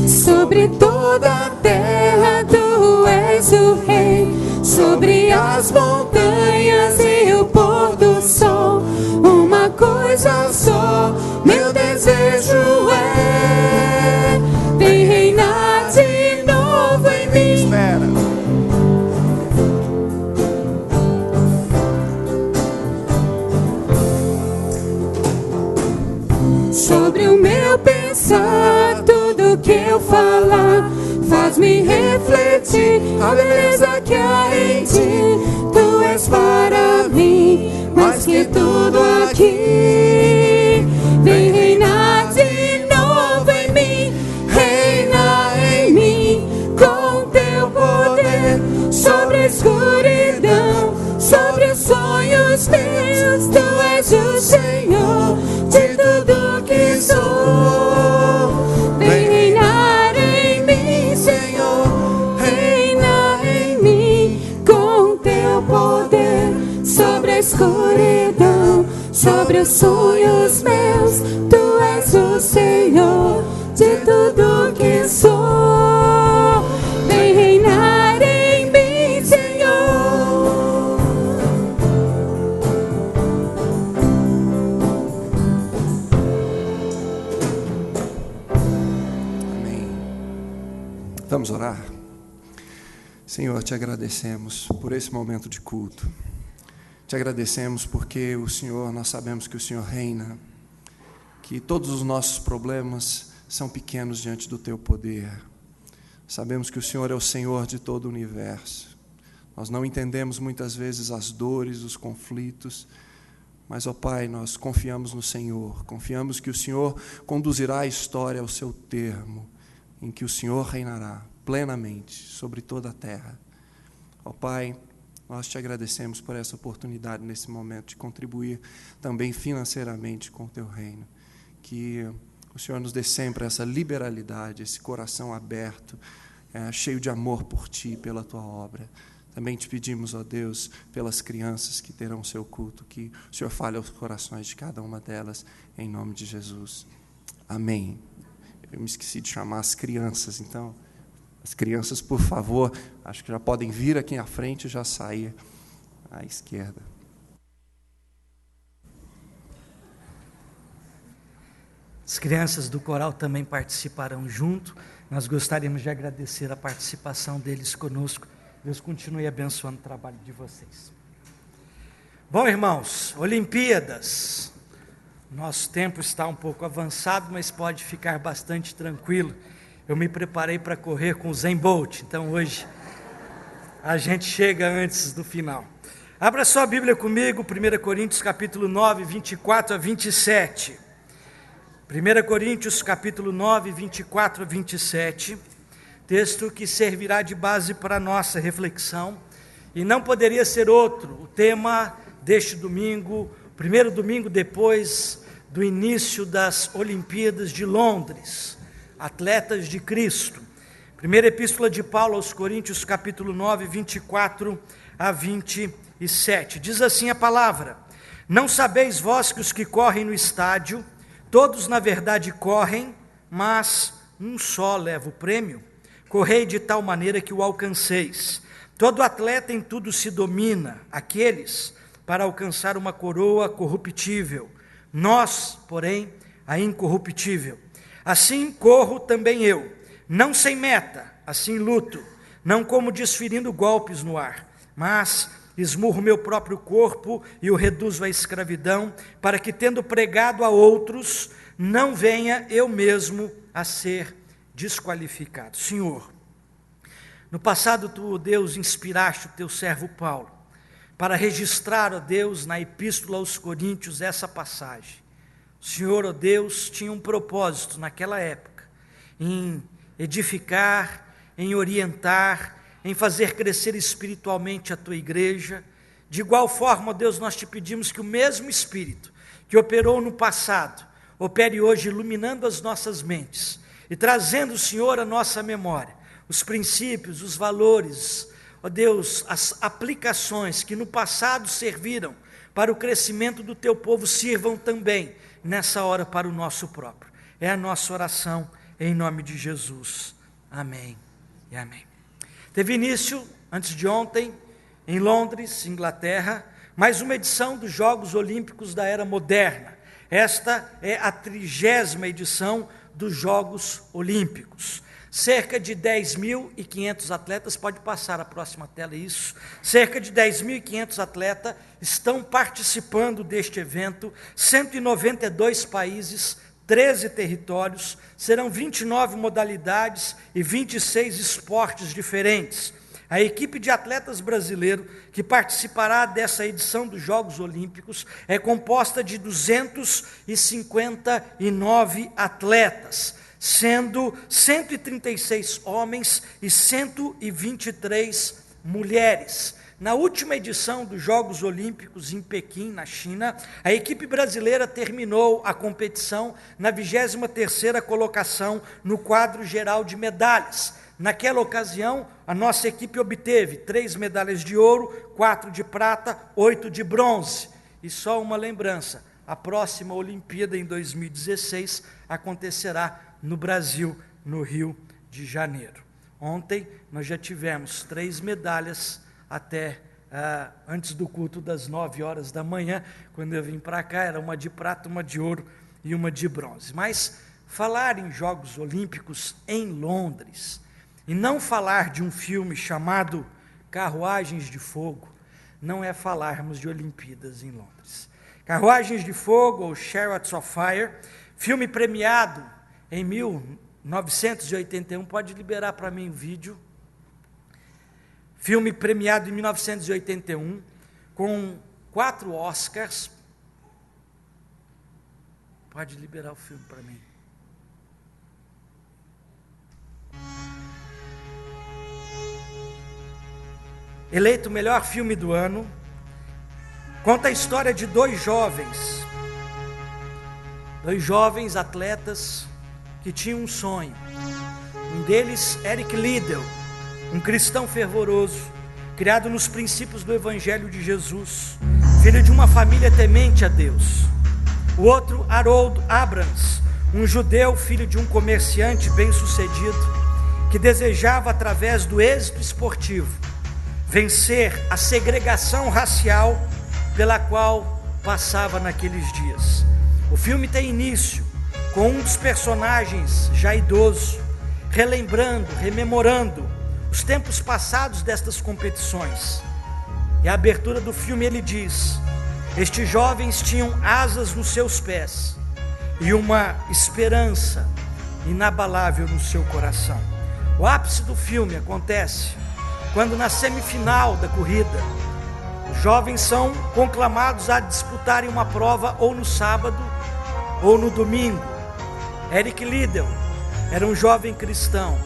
Sobre toda a terra tu és o rei, sobre as montanhas e o pôr do sol. Uma coisa só, meu desejo é: vem reinar de novo em mim.
Espera.
Sobre o meu pensar, tudo que eu falar, faz-me refletir a beleza que há em ti. Tu és para mim mais que tudo aqui. Vem reinar de novo em mim. Reina em mim com teu poder, sobre a escuridão, sobre os sonhos meus. Tu és o Senhor de tudo que sou. Vem reinar em mim, Senhor. Reina em mim com teu poder, sobre a escuridão, sobre os sonhos meus. Tu és o Senhor de tudo que sou. Vem reinar em mim, Senhor.
Amém. Vamos orar? Senhor, te agradecemos por esse momento de culto. Te agradecemos porque o Senhor, nós sabemos que o Senhor reina, que todos os nossos problemas são pequenos diante do teu poder. Sabemos que o Senhor é o Senhor de todo o universo. Nós não entendemos muitas vezes as dores, os conflitos, mas, ó Pai, nós confiamos no Senhor, confiamos que o Senhor conduzirá a história ao seu termo, em que o Senhor reinará plenamente sobre toda a terra. Ó Pai, nós te agradecemos por essa oportunidade nesse momento de contribuir também financeiramente com o teu reino. Que o Senhor nos dê sempre essa liberalidade, esse coração aberto, cheio de amor por ti, pela tua obra. Também te pedimos, ó Deus, pelas crianças que terão o seu culto, que o Senhor fale aos corações de cada uma delas, em nome de Jesus. Amém. Eu me esqueci de chamar as crianças, então, as crianças, por favor, acho que já podem vir aqui à frente e já sair à esquerda.
As crianças do coral também participarão junto. Nós gostaríamos de agradecer a participação deles conosco. Deus continue abençoando o trabalho de vocês. Bom, irmãos, Olimpíadas. Nosso tempo está um pouco avançado, mas pode ficar bastante tranquilo. Eu me preparei para correr com o Usain Bolt, então hoje a gente chega antes do final. Abra sua Bíblia comigo, 1 Coríntios capítulo 9, 24 a 27. 1 Coríntios capítulo 9, 24 a 27. Texto que servirá de base para a nossa reflexão, e não poderia ser outro, o tema deste domingo, o primeiro domingo depois do início das Olimpíadas de Londres, atletas de Cristo. Primeira epístola de Paulo aos Coríntios, capítulo 9, 24 a 27, diz assim a palavra: não sabeis vós que os que correm no estádio, todos na verdade correm, mas um só leva o prêmio? Correi de tal maneira que o alcanceis. Todo atleta em tudo se domina, aqueles para alcançar uma coroa corruptível, nós, porém, a incorruptível. Assim corro também eu, não sem meta, assim luto, não como desferindo golpes no ar, mas esmurro meu próprio corpo e o reduzo à escravidão, para que, tendo pregado a outros, não venha eu mesmo a ser desqualificado. Senhor, no passado tu, Deus, inspiraste o teu servo Paulo para registrar, ó Deus, na epístola aos Coríntios essa passagem. O Senhor, ó Deus, tinha um propósito naquela época, em edificar, em orientar, em fazer crescer espiritualmente a tua igreja. De igual forma, ó Deus, nós te pedimos que o mesmo Espírito que operou no passado, opere hoje iluminando as nossas mentes e trazendo, Senhor, à nossa memória os princípios, os valores, ó Deus, as aplicações que no passado serviram para o crescimento do teu povo, sirvam também nessa hora para o nosso próprio. É a nossa oração em nome de Jesus. Amém e amém. Teve início, antes de ontem, em Londres, Inglaterra, mais uma edição dos Jogos Olímpicos da Era Moderna. Esta é a 30ª edição dos Jogos Olímpicos. Cerca de 10.500 atletas, pode passar a próxima tela isso, cerca de 10.500 atletas estão participando deste evento, 192 países, 13 territórios, serão 29 modalidades e 26 esportes diferentes. A equipe de atletas brasileiro que participará dessa edição dos Jogos Olímpicos é composta de 259 atletas, sendo 136 homens e 123 mulheres. Na última edição dos Jogos Olímpicos em Pequim, na China, a equipe brasileira terminou a competição na 23ª colocação no quadro geral de medalhas. Naquela ocasião, a nossa equipe obteve 3 medalhas de ouro, 4 de prata, 8 de bronze. E só uma lembrança, a próxima Olimpíada em 2016 acontecerá no Brasil, no Rio de Janeiro. Ontem nós já tivemos 3 medalhas até antes do culto das 9 horas da manhã, quando eu vim para cá, era uma de prata, uma de ouro e uma de bronze. Mas falar em Jogos Olímpicos em Londres, e não falar de um filme chamado Carruagens de Fogo, não é falarmos de Olimpíadas em Londres. Carruagens de Fogo, ou Chariots of Fire, filme premiado em 1981, pode liberar para mim o vídeo. Filme premiado em 1981, com 4 Oscars. Pode liberar o filme para mim. Eleito o melhor filme do ano, conta a história de 2 jovens atletas que tinham um sonho. Um deles, Eric Liddell, um cristão fervoroso, criado nos princípios do Evangelho de Jesus, filho de uma família temente a Deus. O outro, Harold Abrams, um judeu, filho de um comerciante bem-sucedido, que desejava, através do êxito esportivo, vencer a segregação racial pela qual passava naqueles dias. O filme tem início com um dos personagens já idoso, rememorando os tempos passados destas competições. E a abertura do filme ele diz: estes jovens tinham asas nos seus pés e uma esperança inabalável no seu coração. O ápice do filme acontece quando, na semifinal da corrida, os jovens são conclamados a disputarem uma prova ou no sábado ou no domingo. Eric Liddell era um jovem cristão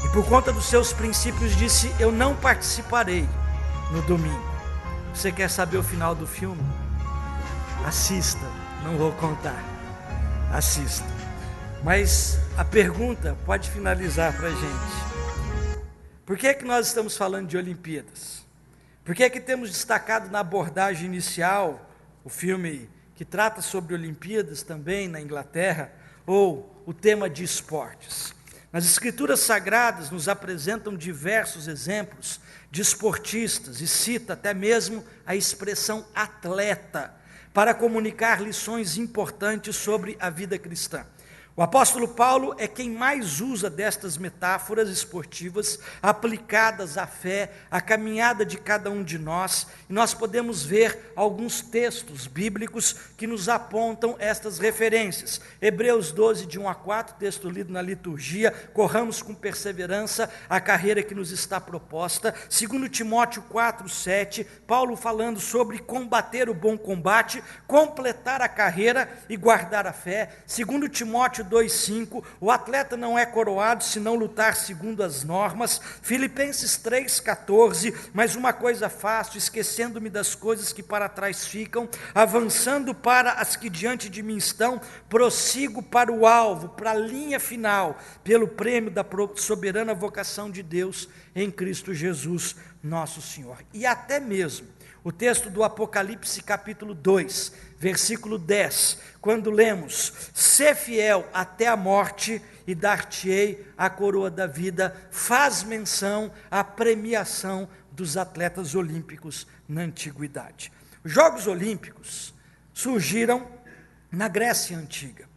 e, por conta dos seus princípios, disse: eu não participarei no domingo. Você quer saber o final do filme? Assista, não vou contar. Assista. Mas a pergunta pode finalizar para a gente. Por que é que nós estamos falando de Olimpíadas? Por que é que temos destacado na abordagem inicial o filme que trata sobre Olimpíadas também na Inglaterra, ou o tema de esportes? Nas Escrituras Sagradas nos apresentam diversos exemplos de esportistas e cita até mesmo a expressão atleta para comunicar lições importantes sobre a vida cristã. O apóstolo Paulo é quem mais usa destas metáforas esportivas aplicadas à fé, à caminhada de cada um de nós, e nós podemos ver alguns textos bíblicos que nos apontam estas referências. Hebreus 12, de 1 a 4, texto lido na liturgia: corramos com perseverança a carreira que nos está proposta. 2 Timóteo 4, 7, Paulo falando sobre combater o bom combate, completar a carreira e guardar a fé. 2 Timóteo 2,5, o atleta não é coroado se não lutar segundo as normas. Filipenses 3,14, mas uma coisa faço, esquecendo-me das coisas que para trás ficam, avançando para as que diante de mim estão, prossigo para o alvo, para a linha final, pelo prêmio da soberana vocação de Deus em Cristo Jesus, nosso Senhor. E até mesmo o texto do Apocalipse capítulo 2, versículo 10, quando lemos: sê fiel até a morte e dar-te-ei a coroa da vida, faz menção à premiação dos atletas olímpicos na antiguidade. Os Jogos Olímpicos surgiram na Grécia Antiga.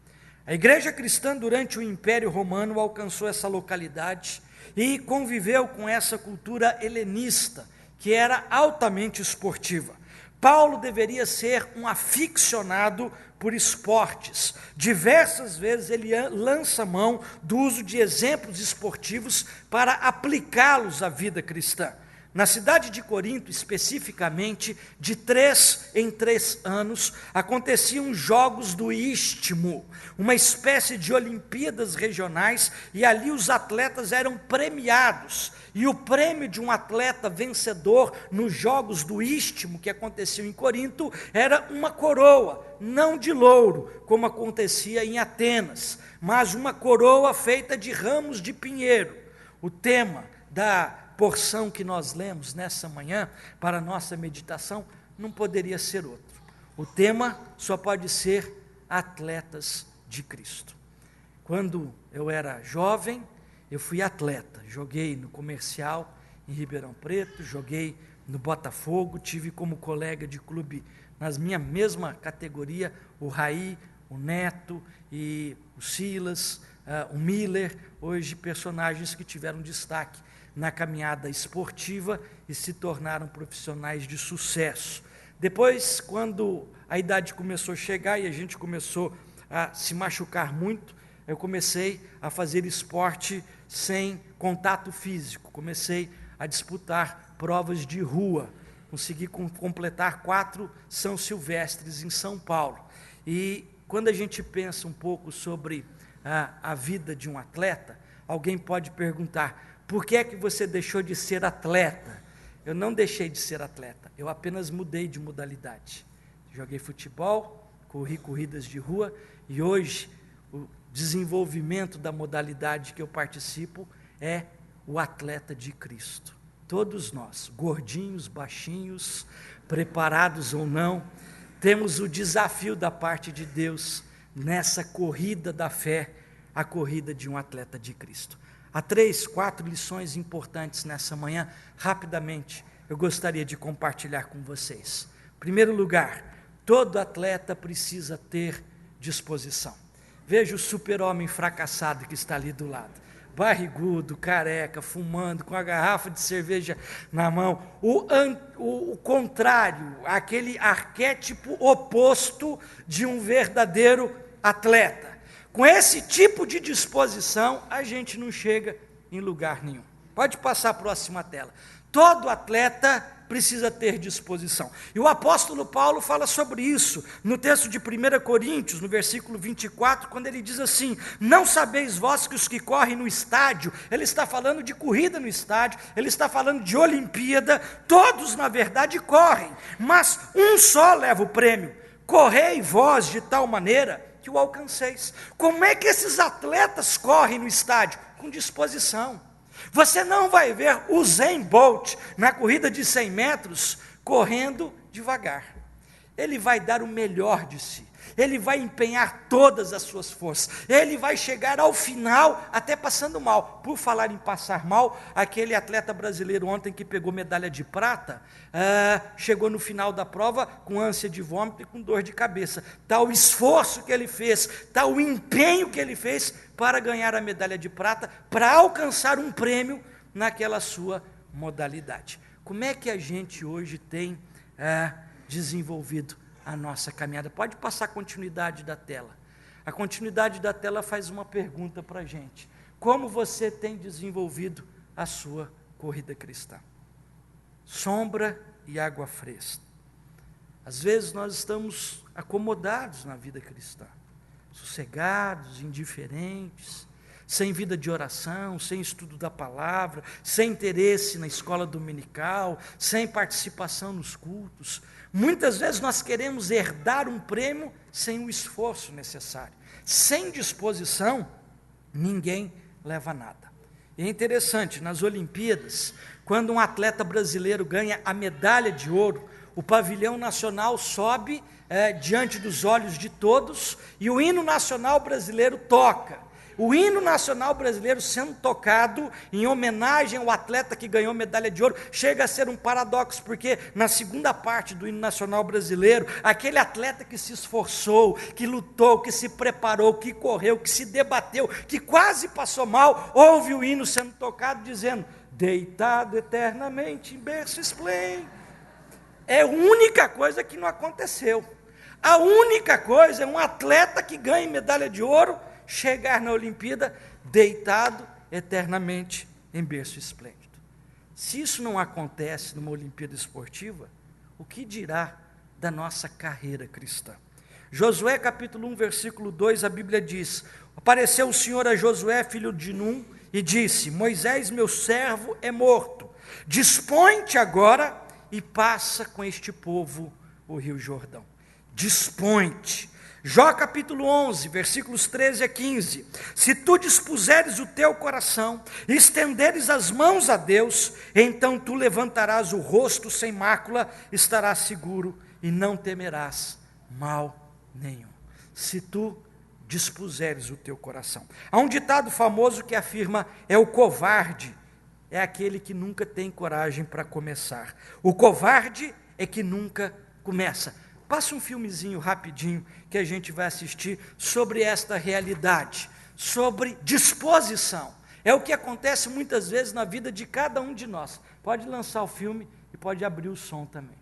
A igreja cristã, durante o Império Romano, alcançou essa localidade e conviveu com essa cultura helenista, que era altamente esportiva. Paulo deveria ser um aficionado por esportes. Diversas vezes ele lança mão do uso de exemplos esportivos para aplicá-los à vida cristã. Na cidade de Corinto, especificamente, de 3 em 3 anos, aconteciam jogos do Istmo, uma espécie de Olimpíadas regionais, e ali os atletas eram premiados. E o prêmio de um atleta vencedor nos jogos do Istmo, que aconteciam em Corinto, era uma coroa, não de louro, como acontecia em Atenas, mas uma coroa feita de ramos de pinheiro. O tema da porção que nós lemos nessa manhã, para a nossa meditação, não poderia ser outro. O tema só pode ser atletas de Cristo. Quando eu era jovem, eu fui atleta, joguei no Comercial, em Ribeirão Preto, joguei no Botafogo, tive como colega de clube, na minha mesma categoria, o Raí, o Neto e o Silas, o Miller, hoje personagens que tiveram destaque na caminhada esportiva e se tornaram profissionais de sucesso. Depois, quando a idade começou a chegar e a gente começou a se machucar muito, eu comecei a fazer esporte sem contato físico, comecei a disputar provas de rua, consegui completar 4 São Silvestres em São Paulo. E quando a gente pensa um pouco sobre a vida de um atleta, alguém pode perguntar: por que é que você deixou de ser atleta? Eu não deixei de ser atleta, eu apenas mudei de modalidade. Joguei futebol, corri corridas de rua, e hoje o desenvolvimento da modalidade que eu participo é o atleta de Cristo. todos nós, gordinhos, baixinhos, preparados ou não, temos o desafio da parte de Deus nessa corrida da fé, a corrida de um atleta de Cristo. Há 3, 4 lições importantes nessa manhã. Rapidamente, eu gostaria de compartilhar com vocês. Em primeiro lugar, todo atleta precisa ter disposição. Veja o super-homem fracassado que está ali do lado. Barrigudo, careca, fumando, com a garrafa de cerveja na mão. O contrário, aquele arquétipo oposto de um verdadeiro atleta. Com esse tipo de disposição, a gente não chega em lugar nenhum. Pode passar a próxima tela. Todo atleta precisa ter disposição. E o apóstolo Paulo fala sobre isso no texto de 1 Coríntios, no versículo 24, quando ele diz assim: não sabeis vós que os que correm no estádio, ele está falando de corrida no estádio, ele está falando de Olimpíada, todos na verdade correm, mas um só leva o prêmio. Correi vós de tal maneira que o alcanceis. Como é que esses atletas correm no estádio? Com disposição. Você não vai ver o Usain Bolt na corrida de 100 metros correndo devagar. Ele vai dar o melhor de si. Ele vai empenhar todas as suas forças. Ele vai chegar ao final até passando mal. Por falar em passar mal, aquele atleta brasileiro ontem que pegou medalha de prata, chegou no final da prova com ânsia de vômito e com dor de cabeça. Tal esforço que ele fez, tal empenho que ele fez para ganhar a medalha de prata, para alcançar um prêmio naquela sua modalidade. Como é que a gente hoje tem desenvolvido a nossa caminhada? Pode passar a continuidade da tela. A continuidade da tela faz uma pergunta para a gente: como você tem desenvolvido a sua corrida cristã? Sombra e água fresca. Às vezes nós estamos acomodados na vida cristã, sossegados, indiferentes, sem vida de oração, sem estudo da palavra, sem interesse na escola dominical, sem participação nos cultos. Muitas vezes nós queremos herdar um prêmio sem o esforço necessário. Sem disposição, ninguém leva nada. E é interessante, nas Olimpíadas, quando um atleta brasileiro ganha a medalha de ouro, o pavilhão nacional sobe diante dos olhos de todos e o hino nacional brasileiro toca. O hino nacional brasileiro sendo tocado em homenagem ao atleta que ganhou medalha de ouro, chega a ser um paradoxo, porque na segunda parte do hino nacional brasileiro, aquele atleta que se esforçou, que lutou, que se preparou, que correu, que se debateu, que quase passou mal, ouve o hino sendo tocado dizendo: deitado eternamente em berço esplêndido. É a única coisa que não aconteceu. A única coisa é um atleta que ganha medalha de ouro chegar na Olimpíada deitado eternamente em berço esplêndido. Se isso não acontece numa Olimpíada esportiva, o que dirá da nossa carreira cristã? Josué capítulo 1, versículo 2, a Bíblia diz: apareceu o Senhor a Josué, filho de Num, e disse: Moisés, meu servo, é morto. Dispõe-te agora e passa com este povo o rio Jordão. Dispõe-te. Jó capítulo 11, versículos 13 a 15. Se tu dispuseres o teu coração, e estenderes as mãos a Deus, então tu levantarás o rosto sem mácula, estarás seguro e não temerás mal nenhum. Se tu dispuseres o teu coração. Há um ditado famoso que afirma: é o covarde, é aquele que nunca tem coragem para começar. O covarde é que nunca começa. Passa um filmezinho rapidinho que a gente vai assistir sobre esta realidade, sobre disposição. É o que acontece muitas vezes na vida de cada um de nós. Pode lançar o filme e pode abrir o som também.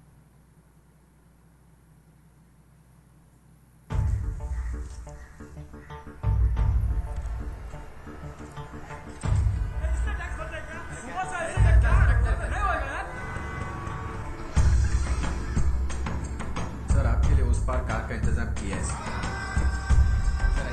पर कार का इंतजाम किया है। चल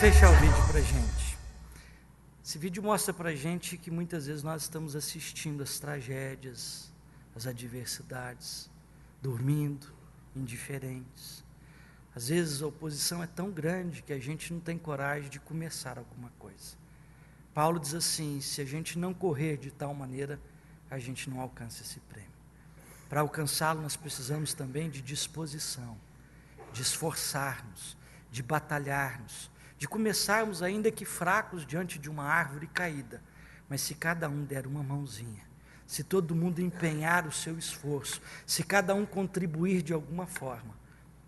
fechar o vídeo para a gente. Esse vídeo mostra para a gente que muitas vezes nós estamos assistindo as tragédias, as adversidades, dormindo, indiferentes. Às vezes a oposição é tão grande que a gente não tem coragem de começar alguma coisa. Paulo diz assim: se a gente não correr de tal maneira, a gente não alcança esse prêmio. Para alcançá-lo, nós precisamos também de disposição, de esforçarmos, de batalharmos, de começarmos ainda que fracos diante de uma árvore caída, mas se cada um der uma mãozinha, se todo mundo empenhar o seu esforço, se cada um contribuir de alguma forma,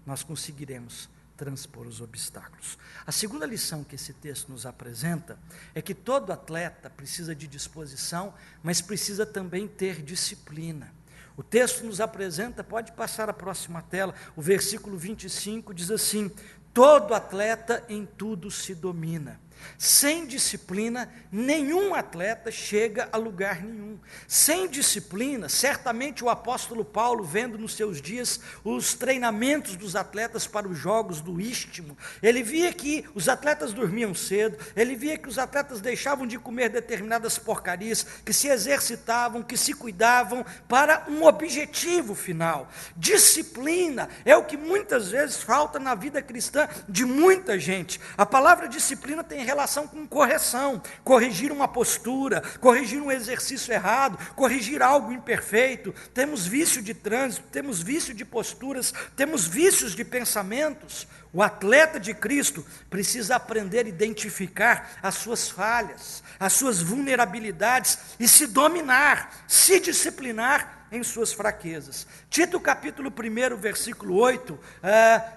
nós conseguiremos transpor os obstáculos. A segunda lição que esse texto nos apresenta é que todo atleta precisa de disposição, mas precisa também ter disciplina. O texto nos apresenta, pode passar a próxima tela, o versículo 25 diz assim: todo atleta em tudo se domina. Sem disciplina, nenhum atleta chega a lugar nenhum. Sem disciplina, certamente o apóstolo Paulo, vendo nos seus dias os treinamentos dos atletas para os jogos do Istmo, ele via que os atletas dormiam cedo, ele via que os atletas deixavam de comer determinadas porcarias, que se exercitavam, que se cuidavam para um objetivo final. Disciplina é o que muitas vezes falta na vida cristã de muita gente. A palavra disciplina tem relação com correção, corrigir uma postura, corrigir um exercício errado, corrigir algo imperfeito. Temos vício de trânsito, temos vício de posturas, temos vícios de pensamentos. O atleta de Cristo precisa aprender a identificar as suas falhas, as suas vulnerabilidades e se dominar, se disciplinar em suas fraquezas. Tito capítulo 1, versículo 8,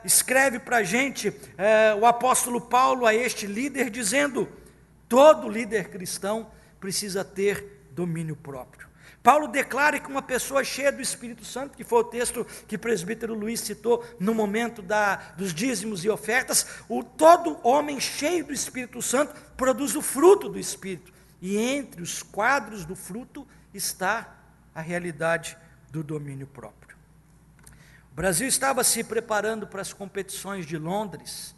escreve para a gente o apóstolo Paulo a este líder, dizendo: todo líder cristão precisa ter domínio próprio. Paulo declara que uma pessoa cheia do Espírito Santo, que foi o texto que o presbítero Luiz citou no momento dos dízimos e ofertas, todo homem cheio do Espírito Santo produz o fruto do Espírito, e entre os quadros do fruto está a realidade do domínio próprio. O Brasil estava se preparando para as competições de Londres.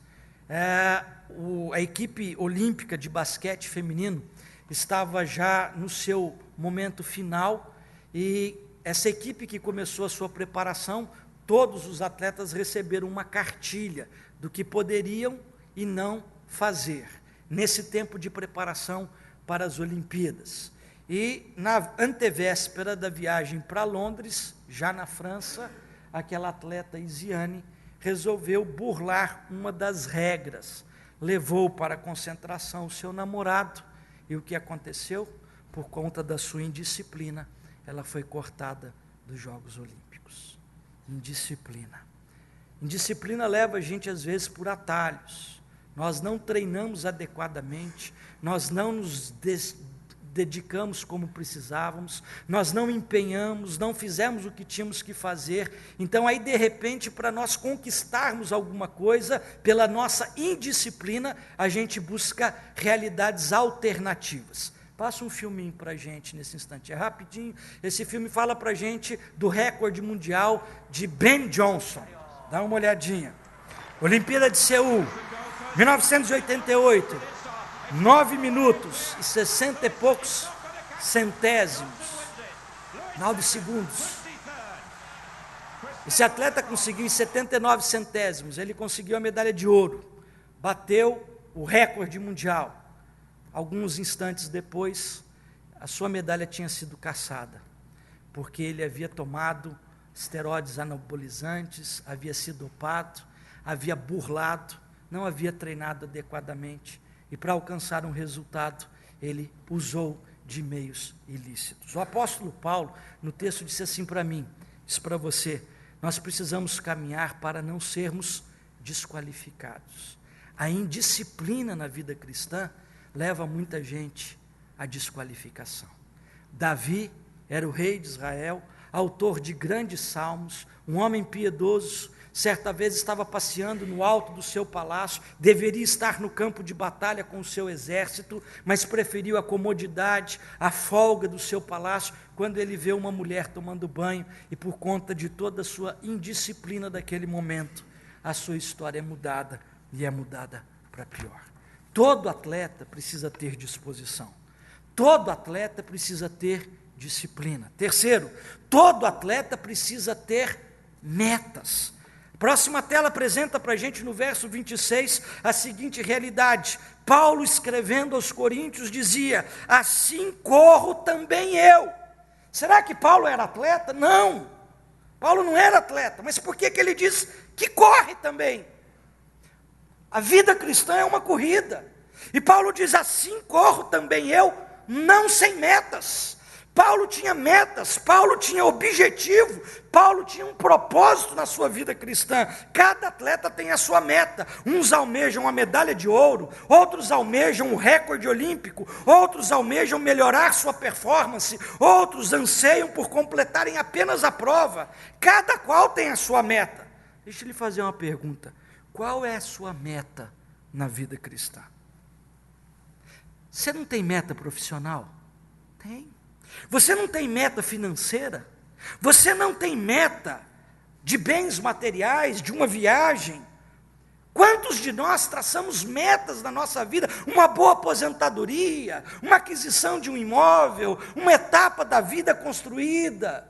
A equipe olímpica de basquete feminino estava já no seu momento final, e essa equipe que começou a sua preparação, todos os atletas receberam uma cartilha do que poderiam e não fazer nesse tempo de preparação para as Olimpíadas. E na antevéspera da viagem para Londres, já na França, aquela atleta Isiane resolveu burlar uma das regras. Levou para a concentração o seu namorado, e o que aconteceu? Por conta da sua indisciplina, ela foi cortada dos Jogos Olímpicos. Indisciplina. Indisciplina leva a gente às vezes por atalhos. Nós não treinamos adequadamente, nós não nos dedicamos como precisávamos, nós não empenhamos, não fizemos o que tínhamos que fazer. Então aí de repente, para nós conquistarmos alguma coisa, pela nossa indisciplina, a gente busca realidades alternativas. Passa um filminho para a gente nesse instante, é rapidinho. Esse filme fala para a gente do recorde mundial de Ben Johnson. Dá uma olhadinha. Olimpíada de Seul, 1988. 9 minutos e 60 e poucos centésimos, 9 segundos. Esse atleta conseguiu em 79 centésimos, ele conseguiu a medalha de ouro, bateu o recorde mundial. Alguns instantes depois, a sua medalha tinha sido cassada, porque ele havia tomado esteroides anabolizantes, havia sido dopado, havia burlado, não havia treinado adequadamente. E para alcançar um resultado, ele usou de meios ilícitos. O apóstolo Paulo, no texto, disse assim para mim, disse para você: nós precisamos caminhar para não sermos desqualificados. A indisciplina na vida cristã leva muita gente à desqualificação. Davi era o rei de Israel, autor de grandes salmos, um homem piedoso. Certa vez estava passeando no alto do seu palácio, deveria estar no campo de batalha com o seu exército, mas preferiu a comodidade, a folga do seu palácio, quando ele vê uma mulher tomando banho, e por conta de toda a sua indisciplina daquele momento, a sua história é mudada, e é mudada para pior. Todo atleta precisa ter disposição. Todo atleta precisa ter disciplina. Terceiro, todo atleta precisa ter metas. Próxima tela apresenta para a gente no verso 26 a seguinte realidade. Paulo, escrevendo aos Coríntios, dizia: assim corro também eu. Será que Paulo era atleta? Não, Paulo não era atleta, mas por que ele diz que corre também? A vida cristã é uma corrida, e Paulo diz: assim corro também eu, não sem metas. Paulo tinha metas, Paulo tinha objetivo, Paulo tinha um propósito na sua vida cristã. Cada atleta tem a sua meta. Uns almejam a medalha de ouro, outros almejam o recorde olímpico, outros almejam melhorar sua performance, outros anseiam por completarem apenas a prova. Cada qual tem a sua meta. Deixa eu lhe fazer uma pergunta: qual é a sua meta na vida cristã? Você não tem meta profissional? Tem. Você não tem meta financeira? Você não tem meta de bens materiais, de uma viagem? Quantos de nós traçamos metas na nossa vida? Uma boa aposentadoria, uma aquisição de um imóvel, uma etapa da vida construída.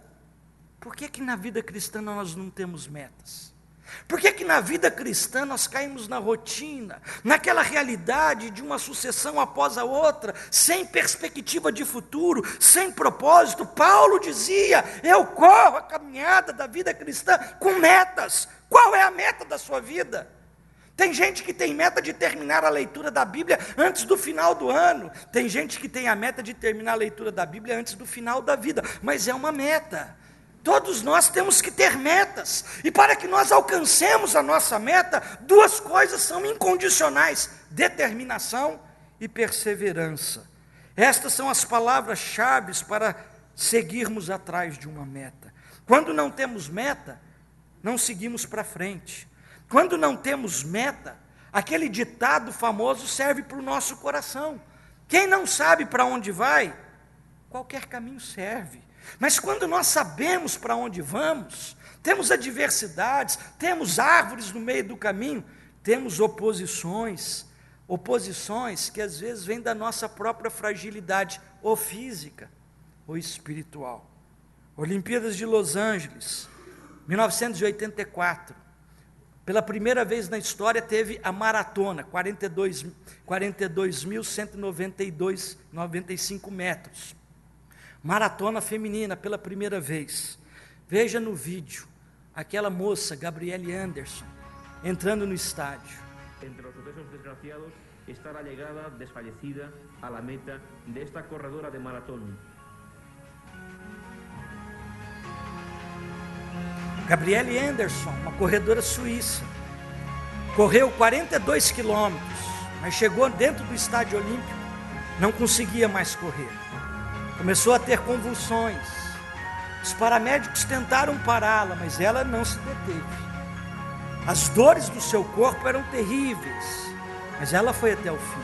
Por que na vida cristã nós não temos metas? Por que na vida cristã nós caímos na rotina, naquela realidade de uma sucessão após a outra, sem perspectiva de futuro, sem propósito? Paulo dizia: eu corro a caminhada da vida cristã com metas. Qual é a meta da sua vida? Tem gente que tem meta de terminar a leitura da Bíblia antes do final do ano. Tem gente que tem a meta de terminar a leitura da Bíblia antes do final da vida, mas é uma meta. Todos nós temos que ter metas, e para que nós alcancemos a nossa meta, duas coisas são incondicionais: determinação e perseverança. Estas são as palavras-chave para seguirmos atrás de uma meta. Quando não temos meta, não seguimos para frente. Quando não temos meta, aquele ditado famoso serve para o nosso coração: quem não sabe para onde vai, qualquer caminho serve. Mas quando nós sabemos para onde vamos, temos adversidades, temos árvores no meio do caminho, temos oposições que às vezes vêm da nossa própria fragilidade, ou física, ou espiritual. Olimpíadas de Los Angeles, 1984, pela primeira vez na história teve a maratona, 42.195 metros. Maratona feminina pela primeira vez. Veja no vídeo aquela moça, Gabrielle Anderson, entrando no estádio.
Entre os sucesos desgraciados está a chegada desfalecida a la meta desta corredora de maratón.
Gabrielle Anderson, uma corredora suíça, correu 42 quilômetros, mas chegou dentro do estádio olímpico, não conseguia mais correr. Começou a ter convulsões. Os paramédicos tentaram pará-la, mas ela não se deteve. As dores do seu corpo eram terríveis, mas ela foi até o fim.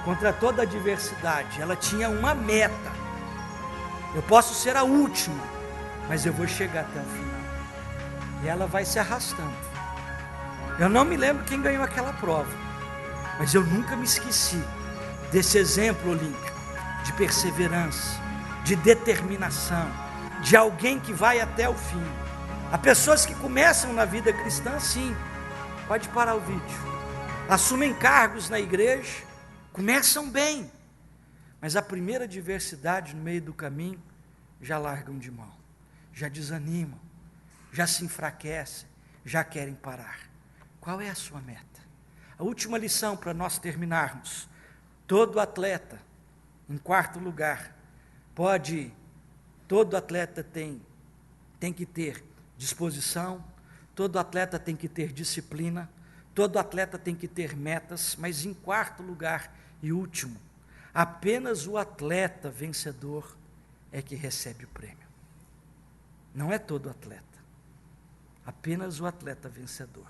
Contra toda a adversidade, ela tinha uma meta: eu posso ser a última, mas eu vou chegar até o final. E ela vai se arrastando. Eu não me lembro quem ganhou aquela prova, mas eu nunca me esqueci desse exemplo olímpico de perseverança, de determinação, de alguém que vai até o fim. Há pessoas que começam na vida cristã assim, pode parar o vídeo, assumem cargos na igreja, começam bem, mas a primeira adversidade no meio do caminho, já largam de mão, já desanimam, já se enfraquecem, já querem parar. Qual é a sua meta? A última lição para nós terminarmos: todo atleta, em quarto lugar, todo atleta tem que ter disposição, todo atleta tem que ter disciplina, todo atleta tem que ter metas, mas em quarto lugar e último, apenas o atleta vencedor é que recebe o prêmio. Não é todo atleta, apenas o atleta vencedor.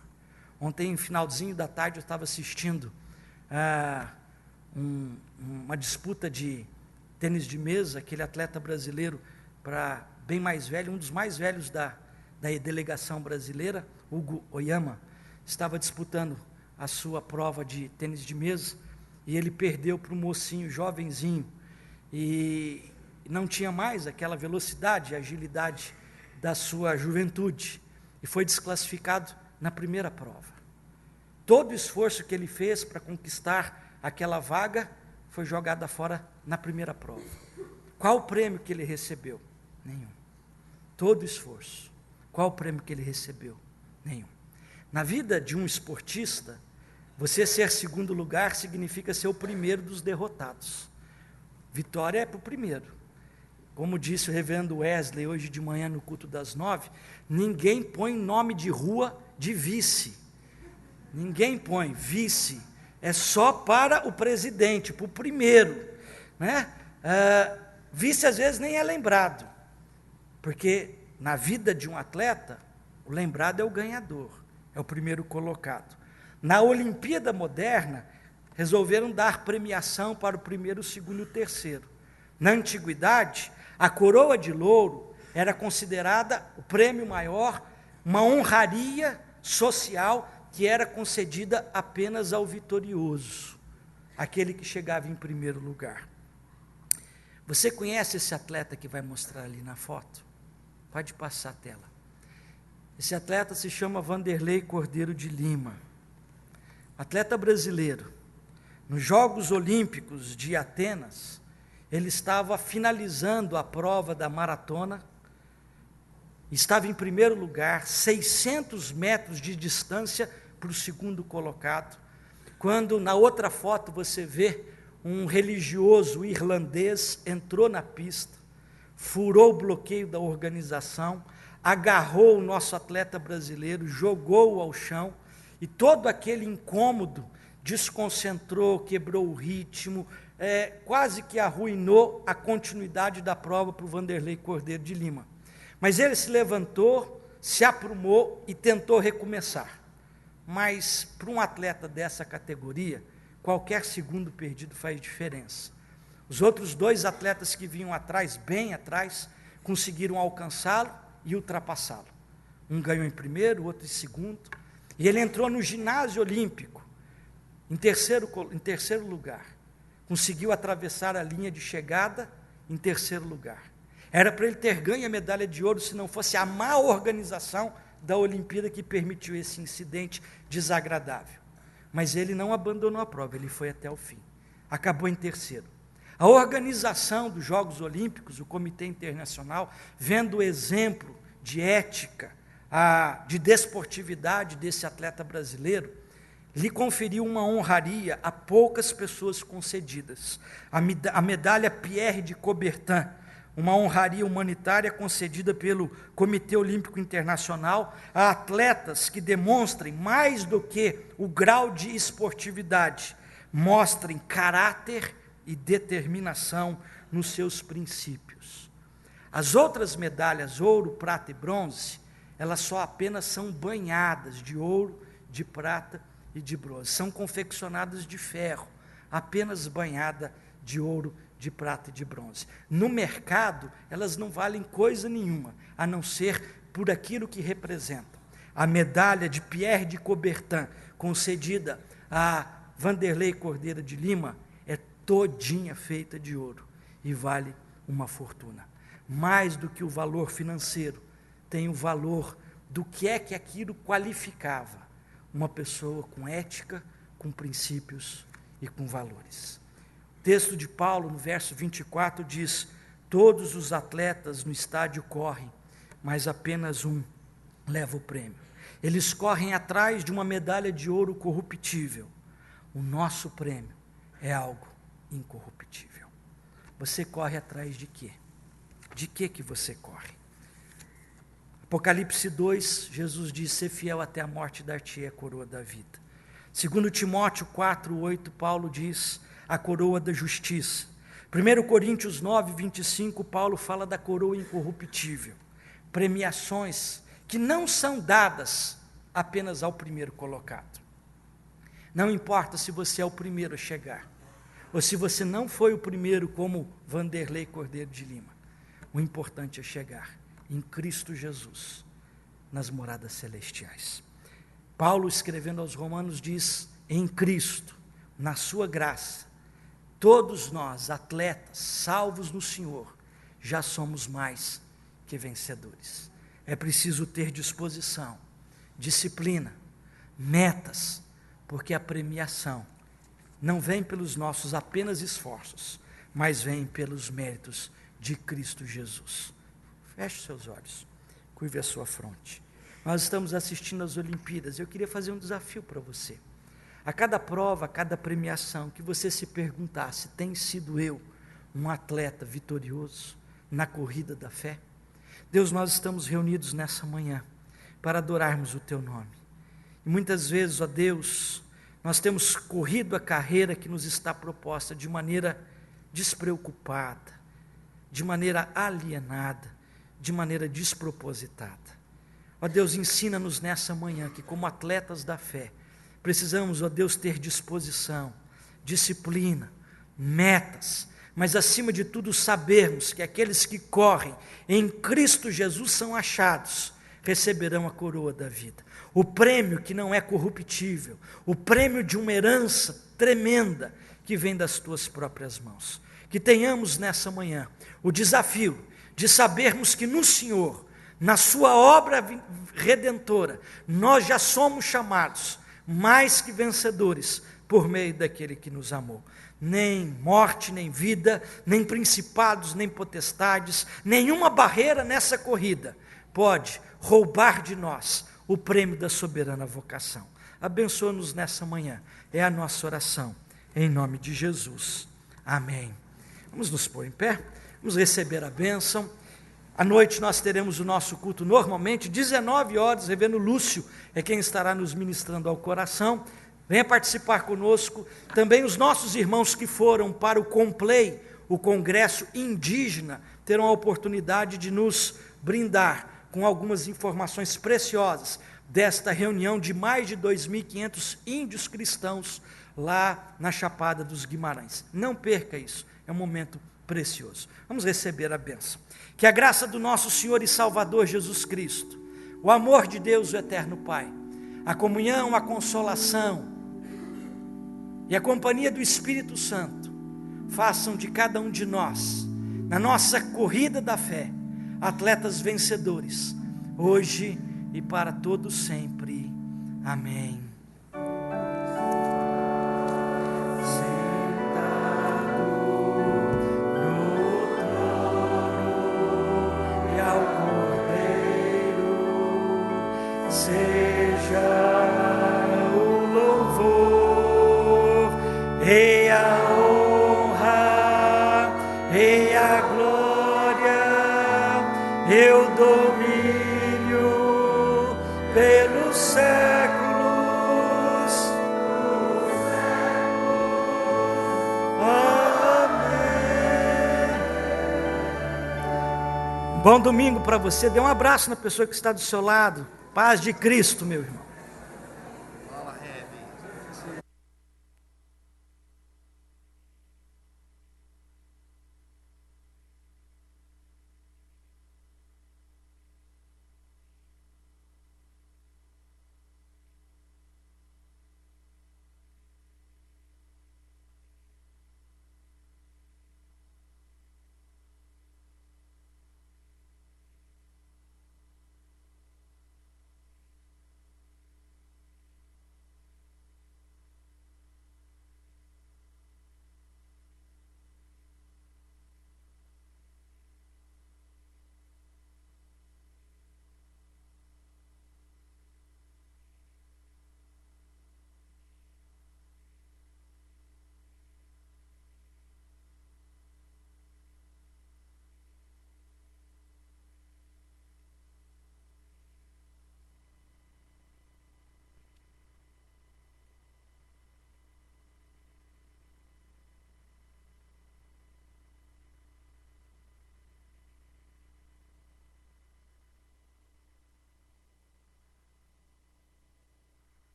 Ontem, no finalzinho da tarde, eu estava assistindo uma disputa de tênis de mesa. Aquele atleta brasileiro, bem mais velho, um dos mais velhos da delegação brasileira, Hugo Oyama, estava disputando a sua prova de tênis de mesa, e ele perdeu para um mocinho, jovenzinho, e não tinha mais aquela velocidade e agilidade da sua juventude, e foi desclassificado na primeira prova. Todo o esforço que ele fez para conquistar aquela vaga foi jogado fora na primeira prova. Qual o prêmio que ele recebeu? Nenhum. Todo o esforço. Qual o prêmio que ele recebeu? Nenhum. Na vida de um esportista, você ser segundo lugar significa ser o primeiro dos derrotados. Vitória é para o primeiro. Como disse o reverendo Wesley hoje de manhã no culto das 9, ninguém põe nome de rua de vice. Ninguém põe vice. É só para o presidente, para o primeiro, né? Vice às vezes nem é lembrado, porque na vida de um atleta, o lembrado é o ganhador, é o primeiro colocado. Na Olimpíada moderna, resolveram dar premiação para o primeiro, o segundo e o terceiro. Na antiguidade, a coroa de louro era considerada o prêmio maior, uma honraria social que era concedida apenas ao vitorioso, aquele que chegava em primeiro lugar. Você conhece esse atleta que vai mostrar ali na foto? Pode passar a tela. Esse atleta se chama Vanderlei Cordeiro de Lima, atleta brasileiro. Nos Jogos Olímpicos de Atenas, ele estava finalizando a prova da maratona, estava em primeiro lugar, 600 metros de distância para o segundo colocado, quando na outra foto você vê um religioso irlandês entrou na pista, furou o bloqueio da organização, agarrou o nosso atleta brasileiro, jogou-o ao chão, e todo aquele incômodo desconcentrou, quebrou o ritmo, quase que arruinou a continuidade da prova para o Vanderlei Cordeiro de Lima. Mas ele se levantou, se aprumou e tentou recomeçar. Mas para um atleta dessa categoria, qualquer segundo perdido faz diferença. Os outros dois atletas que vinham atrás, bem atrás, conseguiram alcançá-lo e ultrapassá-lo. Um ganhou em primeiro, o outro em segundo, e ele entrou no ginásio olímpico, em terceiro lugar. Conseguiu atravessar a linha de chegada em terceiro lugar. Era para ele ter ganho a medalha de ouro se não fosse a má organização da Olimpíada que permitiu esse incidente desagradável. Mas ele não abandonou a prova, ele foi até o fim. Acabou em terceiro. A organização dos Jogos Olímpicos, o Comitê Internacional, vendo o exemplo de ética, de desportividade desse atleta brasileiro, lhe conferiu uma honraria a poucas pessoas concedidas. A medalha Pierre de Coubertin, uma honraria humanitária concedida pelo Comitê Olímpico Internacional a atletas que demonstrem mais do que o grau de esportividade, mostrem caráter e determinação nos seus princípios. As outras medalhas, ouro, prata e bronze, elas só apenas são banhadas de ouro, de prata e de bronze. São confeccionadas de ferro, apenas banhada de ouro, de prata e de bronze. No mercado, elas não valem coisa nenhuma, a não ser por aquilo que representam. A medalha de Pierre de Coubertin, concedida a Vanderlei Cordeiro de Lima, é todinha feita de ouro e vale uma fortuna. Mais do que o valor financeiro, tem o valor do que é que aquilo qualificava uma pessoa com ética, com princípios e com valores. O texto de Paulo, no verso 24, diz: todos os atletas no estádio correm, mas apenas um leva o prêmio. Eles correm atrás de uma medalha de ouro corruptível. O nosso prêmio é algo incorruptível. Você corre atrás de quê? De que você corre? Apocalipse 2, Jesus diz: ser fiel até a morte, dar-te-ei a coroa da vida. 2 Timóteo 4, 8, Paulo diz: a coroa da justiça. 1 Coríntios 9, 25, Paulo fala da coroa incorruptível. Premiações que não são dadas apenas ao primeiro colocado. Não importa se você é o primeiro a chegar, ou se você não foi o primeiro como Vanderlei Cordeiro de Lima. O importante é chegar em Cristo Jesus, nas moradas celestiais. Paulo, escrevendo aos Romanos, diz: em Cristo, na sua graça, todos nós, atletas, salvos no Senhor, já somos mais que vencedores. É preciso ter disposição, disciplina, metas, porque a premiação não vem pelos nossos apenas esforços, mas vem pelos méritos de Cristo Jesus. Feche seus olhos, curve a sua fronte. Nós estamos assistindo às Olimpíadas. Eu queria fazer um desafio para você. A cada prova, a cada premiação, que você se perguntasse: tem sido eu um atleta vitorioso na corrida da fé? Deus, nós estamos reunidos nessa manhã para adorarmos o Teu nome. E muitas vezes, ó Deus, nós temos corrido a carreira que nos está proposta de maneira despreocupada, de maneira alienada, de maneira despropositada. Ó Deus, ensina-nos nessa manhã que, como atletas da fé, precisamos, ó Deus, ter disposição, disciplina, metas, mas acima de tudo sabermos que aqueles que correm em Cristo Jesus são achados, receberão a coroa da vida, o prêmio que não é corruptível, o prêmio de uma herança tremenda que vem das tuas próprias mãos. Que tenhamos nessa manhã o desafio de sabermos que no Senhor, na sua obra redentora, nós já somos chamados mais que vencedores por meio daquele que nos amou. Nem morte, nem vida, nem principados, nem potestades, nenhuma barreira nessa corrida pode roubar de nós o prêmio da soberana vocação. Abençoa-nos nessa manhã, é a nossa oração, em nome de Jesus. Amém. Vamos nos pôr em pé, vamos receber a bênção. À noite nós teremos o nosso culto normalmente, 19 horas, o reverendo Lúcio é quem estará nos ministrando ao coração. Venha participar conosco. Também os nossos irmãos que foram para o Complay, o congresso indígena, terão a oportunidade de nos brindar com algumas informações preciosas desta reunião de mais de 2.500 índios cristãos lá na Chapada dos Guimarães. Não perca isso, é um momento precioso. Vamos receber a bênção. Que a graça do nosso Senhor e Salvador Jesus Cristo, o amor de Deus, o eterno Pai, a comunhão, a consolação e a companhia do Espírito Santo façam de cada um de nós, na nossa corrida da fé, atletas vencedores, hoje e para todos sempre. Amém.
E a honra, e a glória, e o domínio pelos séculos. Amém.
Bom domingo para você. Dê um abraço na pessoa que está do seu lado. Paz de Cristo, meu irmão.